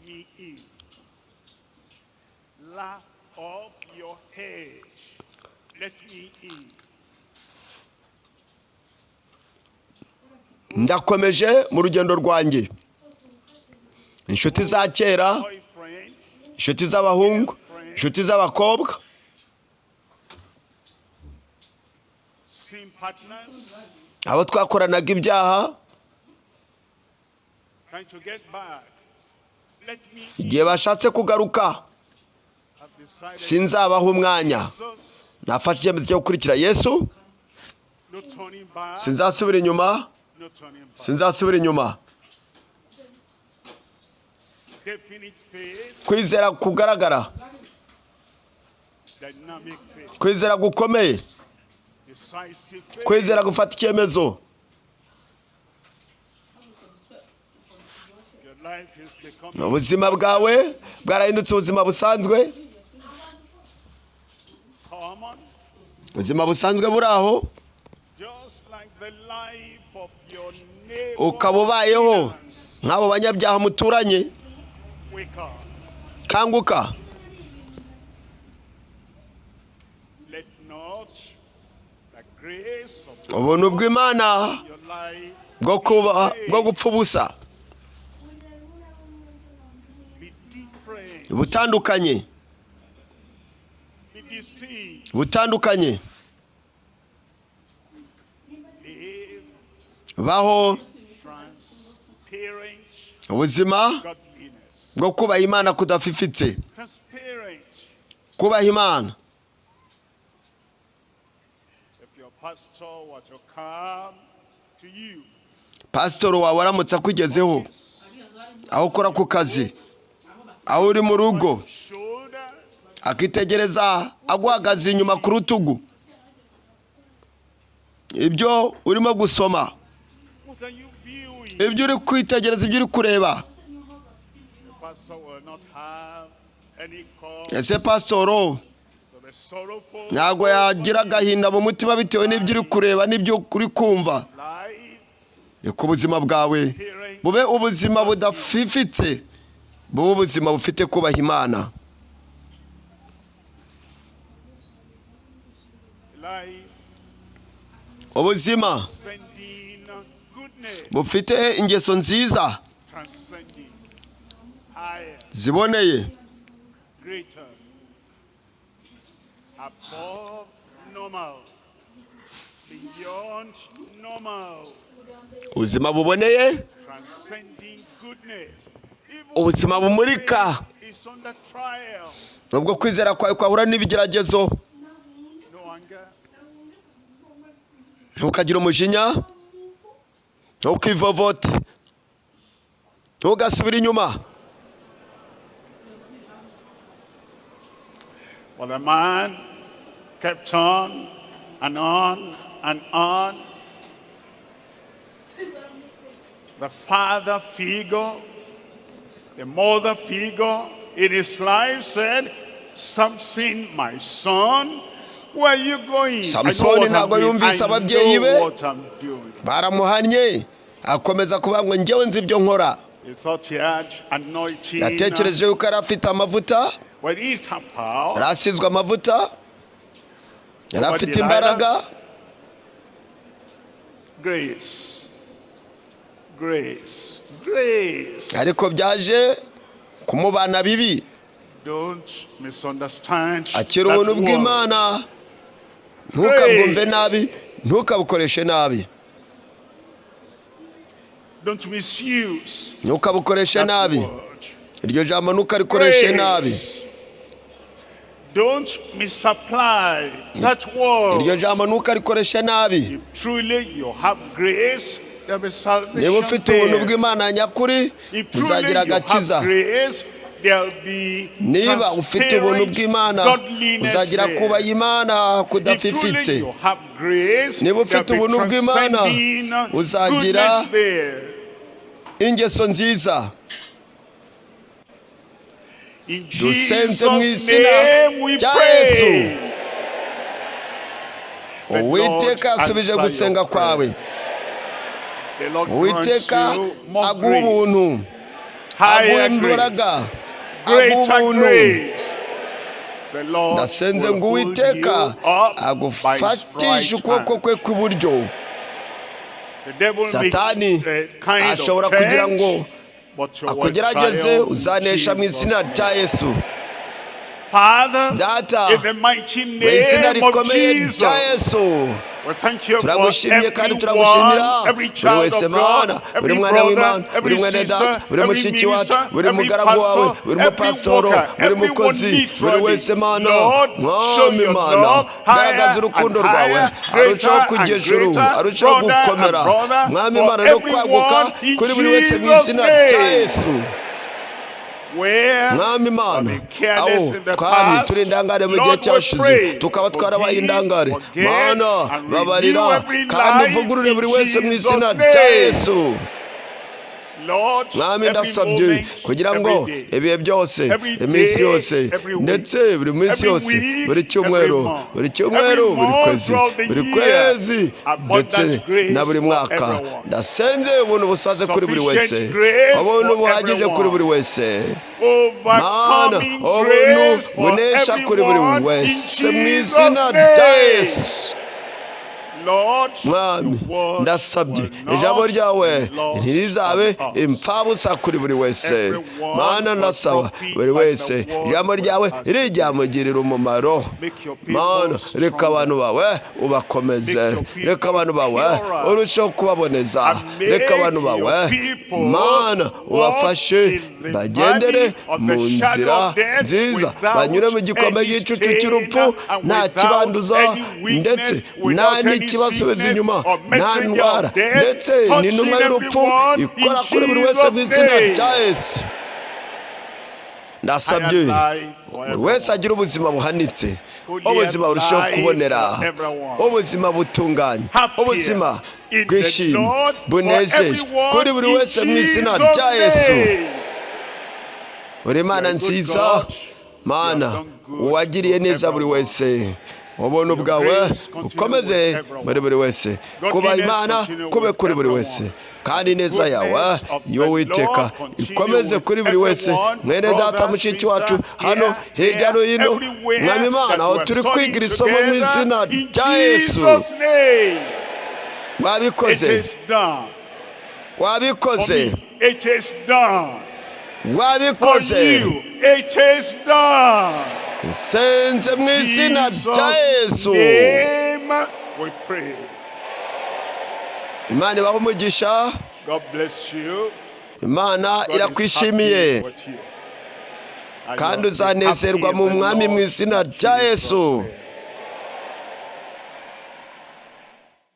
Speaker 1: Ndakomeje mu rugendo rwanjye. Inshuti za kera, inshuti z'abahungu, inshuti z'abakobwa, abo twakoranaga ibyaha, igihe bashatse kugaruka sinzabaha umwanya. Nafashe icyemezo cyo gukurikira Yesu. Sinzasubira inyuma. Kwizera kugaragara, kwizera gukomeye, kwizera gufata icyemezo. Ubuzima bwawe bwarahindutse ubuzima busanzwe. Ubuzima busanzwe buri aho, ukaba ubayeho nk'abo banyabyaha muturanye. Kanguka. Ubuntu bw'Imana bwo gupfa ubusa butandukanye. Baho ubuzima bwo kubaha Imana kudafifitse. Kubaha Imana. Pastor wawe aramutse akugezeho, aho ukora ku kazi, aho uri mu rugo, akitegereza aguhagaze inyuma ku rutugu, ibyo urimo gusoma
Speaker 2: What are you viewing?
Speaker 1: ibyo uri kwitegereza, ibyo uri kureba.
Speaker 2: The pastor will not have any cause
Speaker 1: Ese pasitoro
Speaker 2: to be sorrowful.
Speaker 1: ntabwo yagira agahinda mu mutima bitewe n'ibyo uri kureba n'ibyo uri kumva?
Speaker 2: Life,
Speaker 1: Reka ubuzima bwawe bube ubuzima budafifitse, bube ubuzima bufite kubaha Imana.
Speaker 2: life,
Speaker 1: Ubuzima
Speaker 2: sending goodness,
Speaker 1: bufite ingeso nziza
Speaker 2: transcending, higher,
Speaker 1: ziboneye,
Speaker 2: greater, above normal, beyond normal,
Speaker 1: ubuzima buboneye,
Speaker 2: transcending goodness. Even
Speaker 1: ubuzima bumurika.
Speaker 2: is under trial.
Speaker 1: Nubwo kwizera kwawe kwahura n'ibigeragezo,
Speaker 2: No anger,
Speaker 1: ntukagire umujinya, ntukivovote, ntugasubire inyuma.
Speaker 2: Well, the man kept on and on and on. The father figure, the mother figure in his life said, Samson, my son, where are you going?
Speaker 1: Samsoni ntabwo yumvise ababyeyi be,
Speaker 2: what I'm doing.
Speaker 1: baramuhannye, akomeza kuvuga ngo njyewe nzi ibyo nkora.
Speaker 2: He thought he had anointing.
Speaker 1: Yatekereje yuko yari afite amavuta,
Speaker 2: When he had power,
Speaker 1: yari asizwe amavuta, yari afite imbaraga.
Speaker 2: grace, grace, grace.
Speaker 1: Ariko byaje kumubana bibi.
Speaker 2: Don't misunderstand
Speaker 1: Akira
Speaker 2: that
Speaker 1: ubuntu
Speaker 2: word.
Speaker 1: bw'Imana, ntukabwumve nabi, ntukabukoreshe nabi,
Speaker 2: Don't misuse
Speaker 1: ntukabukoreshe
Speaker 2: that
Speaker 1: nabi.
Speaker 2: word.
Speaker 1: Iryo jambo ntukarikoreshe nabi.
Speaker 2: Grace. Don't misapply that word.
Speaker 1: Iryo jambo ntukarikoreshe nabi.
Speaker 2: If truly you have grace, there will be salvation
Speaker 1: Niba ufite ubuntu
Speaker 2: there.
Speaker 1: bw'Imana nyakuri,
Speaker 2: If truly
Speaker 1: uzagira
Speaker 2: you have
Speaker 1: agakiza.
Speaker 2: grace, there will be
Speaker 1: Niba ufite ubuntu bw'Imana,
Speaker 2: godliness
Speaker 1: uzagira
Speaker 2: there.
Speaker 1: kubaha Imana
Speaker 2: If truly
Speaker 1: kudafifitse.
Speaker 2: you have grace,
Speaker 1: Niba
Speaker 2: there
Speaker 1: ufite
Speaker 2: will be
Speaker 1: ubuntu bw'Imana,
Speaker 2: transcending
Speaker 1: uzagira
Speaker 2: goodness there.
Speaker 1: ingeso nziza.
Speaker 2: In
Speaker 1: Dusenze mu
Speaker 2: Jesus'
Speaker 1: izina
Speaker 2: name we
Speaker 1: rya
Speaker 2: pray.
Speaker 1: Yesu.
Speaker 2: The Lord
Speaker 1: Uwiteka asubije
Speaker 2: answer
Speaker 1: gusenga
Speaker 2: your
Speaker 1: kwawe.
Speaker 2: prayers. The Lord
Speaker 1: Uwiteka
Speaker 2: grants you more
Speaker 1: aguha
Speaker 2: grace,
Speaker 1: ubuntu,
Speaker 2: higher
Speaker 1: aguha
Speaker 2: grace,
Speaker 1: imbaraga, aguha
Speaker 2: greater
Speaker 1: ubuntu.
Speaker 2: grace. The Lord
Speaker 1: Ndasenze
Speaker 2: will
Speaker 1: ngo
Speaker 2: hold
Speaker 1: Uwiteka
Speaker 2: you up by his
Speaker 1: agufatishe
Speaker 2: right
Speaker 1: ukuboko
Speaker 2: hand.
Speaker 1: kwe kw'iburyo.
Speaker 2: The devil
Speaker 1: Satani
Speaker 2: may kind of
Speaker 1: ashobora kugira ngo
Speaker 2: tempt, but you will
Speaker 1: akugerageze,
Speaker 2: triumph in
Speaker 1: uzanesha mu
Speaker 2: Jesus'
Speaker 1: izina
Speaker 2: name.
Speaker 1: rya Yesu.
Speaker 2: Father,
Speaker 1: Data,
Speaker 2: in the mighty
Speaker 1: mu izina
Speaker 2: name of
Speaker 1: rikomeye
Speaker 2: Jesus,
Speaker 1: rya Yesu,
Speaker 2: we thank you for
Speaker 1: turagushimye kandi turagushimira
Speaker 2: everyone, every
Speaker 1: buri
Speaker 2: child
Speaker 1: wese
Speaker 2: of
Speaker 1: Mana,
Speaker 2: God,
Speaker 1: buri
Speaker 2: every
Speaker 1: mwana w'Imana,
Speaker 2: brother,
Speaker 1: buri
Speaker 2: every
Speaker 1: mwene data,
Speaker 2: sister,
Speaker 1: buri
Speaker 2: every
Speaker 1: mushiki wacu,
Speaker 2: minister,
Speaker 1: buri
Speaker 2: every
Speaker 1: mugaragu wawe,
Speaker 2: pastor,
Speaker 1: buri
Speaker 2: every
Speaker 1: mupasitoro,
Speaker 2: worker,
Speaker 1: buri
Speaker 2: everyone
Speaker 1: mukozi, buri
Speaker 2: literally.
Speaker 1: wese Mana.
Speaker 2: Lord, show
Speaker 1: Mwami
Speaker 2: your
Speaker 1: Mana,
Speaker 2: love
Speaker 1: garagaza
Speaker 2: higher
Speaker 1: urukundo
Speaker 2: and
Speaker 1: rwawe,
Speaker 2: higher,
Speaker 1: arushaho
Speaker 2: greater
Speaker 1: kujya
Speaker 2: and
Speaker 1: ijuru,
Speaker 2: greater,
Speaker 1: arushaho
Speaker 2: brother and
Speaker 1: gukomera.
Speaker 2: brother,
Speaker 1: Mwami
Speaker 2: for
Speaker 1: Mana, no kwaguka
Speaker 2: everyone in
Speaker 1: kuri buri wese mu
Speaker 2: Jesus'
Speaker 1: izina rya
Speaker 2: name.
Speaker 1: Yesu.
Speaker 2: Where
Speaker 1: Mwami
Speaker 2: I've
Speaker 1: Mana,
Speaker 2: been careless
Speaker 1: aho
Speaker 2: in the
Speaker 1: twari
Speaker 2: past,
Speaker 1: turi indangare mu gihe
Speaker 2: Lord, we
Speaker 1: cyashize,
Speaker 2: pray,
Speaker 1: tukaba twarabaye
Speaker 2: forgive,
Speaker 1: indangare.
Speaker 2: forget,
Speaker 1: Mana,
Speaker 2: and
Speaker 1: babarira
Speaker 2: renew every
Speaker 1: kandi
Speaker 2: life
Speaker 1: uvugurure
Speaker 2: in
Speaker 1: buri wese mu
Speaker 2: Jesus'
Speaker 1: izina
Speaker 2: name.
Speaker 1: rya Yesu.
Speaker 2: Lord,
Speaker 1: Mwami,
Speaker 2: every
Speaker 1: ndasabye
Speaker 2: moment,
Speaker 1: kugira ngo
Speaker 2: every day,
Speaker 1: ibihe byose,
Speaker 2: every
Speaker 1: iminsi
Speaker 2: day,
Speaker 1: yose,
Speaker 2: every week,
Speaker 1: ndetse buri minsi
Speaker 2: every
Speaker 1: yose,
Speaker 2: week,
Speaker 1: buri cyumweru,
Speaker 2: every month,
Speaker 1: buri cyumweru,
Speaker 2: every
Speaker 1: buri
Speaker 2: month
Speaker 1: kwezi,
Speaker 2: throughout the
Speaker 1: buri
Speaker 2: year,
Speaker 1: kwezi,
Speaker 2: abundant
Speaker 1: ndetse
Speaker 2: grace
Speaker 1: na buri
Speaker 2: for
Speaker 1: mwaka.
Speaker 2: everyone.
Speaker 1: Ndasenze ubuntu busaze kuri buri wese,
Speaker 2: Sufficient grace
Speaker 1: ubuntu
Speaker 2: for
Speaker 1: buhagije kuri buri
Speaker 2: everyone.
Speaker 1: wese. Mana,
Speaker 2: Overcoming
Speaker 1: ubuntu
Speaker 2: grace for
Speaker 1: bunesha kuri buri
Speaker 2: everyone in
Speaker 1: wese mu
Speaker 2: Jesus'
Speaker 1: izina rya
Speaker 2: name.
Speaker 1: Yesu.
Speaker 2: Lord,
Speaker 1: Mwami,
Speaker 2: your word
Speaker 1: ndasabye
Speaker 2: will
Speaker 1: ijambo
Speaker 2: not
Speaker 1: ryawe
Speaker 2: be lost
Speaker 1: ntirizabe
Speaker 2: on us.
Speaker 1: impfabusa kuri buri wese.
Speaker 2: Everyone
Speaker 1: Mana, ndasaba
Speaker 2: will profit
Speaker 1: buri
Speaker 2: by
Speaker 1: wese
Speaker 2: the word
Speaker 1: ijambo ryawe
Speaker 2: has
Speaker 1: riryamugirira umumaro.
Speaker 2: Make your people
Speaker 1: Mana, reka
Speaker 2: stronger.
Speaker 1: abantu bawe ubakomeze,
Speaker 2: Make your people
Speaker 1: reka abantu bawe
Speaker 2: purer.
Speaker 1: urusheho kubaboneza,
Speaker 2: And make
Speaker 1: reka abantu
Speaker 2: your
Speaker 1: bawe
Speaker 2: people
Speaker 1: Mana
Speaker 2: walk
Speaker 1: ubafashe
Speaker 2: in the
Speaker 1: bagendere
Speaker 2: valley of the
Speaker 1: mu
Speaker 2: shadow
Speaker 1: nzira
Speaker 2: of death
Speaker 1: nziza,
Speaker 2: without
Speaker 1: banyure mu gikombe
Speaker 2: any
Speaker 1: cy'igicucu
Speaker 2: stain
Speaker 1: cy'urupfu
Speaker 2: and
Speaker 1: nta
Speaker 2: without
Speaker 1: kibanduza,
Speaker 2: any weakness,
Speaker 1: ndetse
Speaker 2: without
Speaker 1: nta
Speaker 2: any
Speaker 1: n'ikibasubiza
Speaker 2: sickness
Speaker 1: inyuma,
Speaker 2: or
Speaker 1: nta
Speaker 2: messenger
Speaker 1: ndwara,
Speaker 2: of death,
Speaker 1: ndetse
Speaker 2: touching
Speaker 1: n'intumwa y'urupfu
Speaker 2: everyone
Speaker 1: ikora
Speaker 2: in
Speaker 1: kuri buri wese mu
Speaker 2: Jesus'
Speaker 1: izina
Speaker 2: name.
Speaker 1: rya Yesu. ndasabye buri wese agira ubuzima buhanitse, ubuzima burushaho kubonera, ubuzima butunganye, ubuzima bwishimye bunezeje kuri buri wese mu izina rya Yesu. uri Imana nziza, Mana wagiriye neza buri wese. ubuntu bwawe ukomeze muri buri wese, kuba Imana kube kuri buri wese, kandi neza yawe yo Uwiteka ikomeze kuri buri wese. mwene data mushiki wacu hano hirya no hino, Mwami Imana aho turi kwigira isomo mu izina rya Yesu, wabikoze, wabikoze, wabikoze, senze mu izina rya Yesu. Imana ibahe umugisha, Imana irakwishimiye, kandi uzanezerwa mu Mwami mu izina rya Yesu.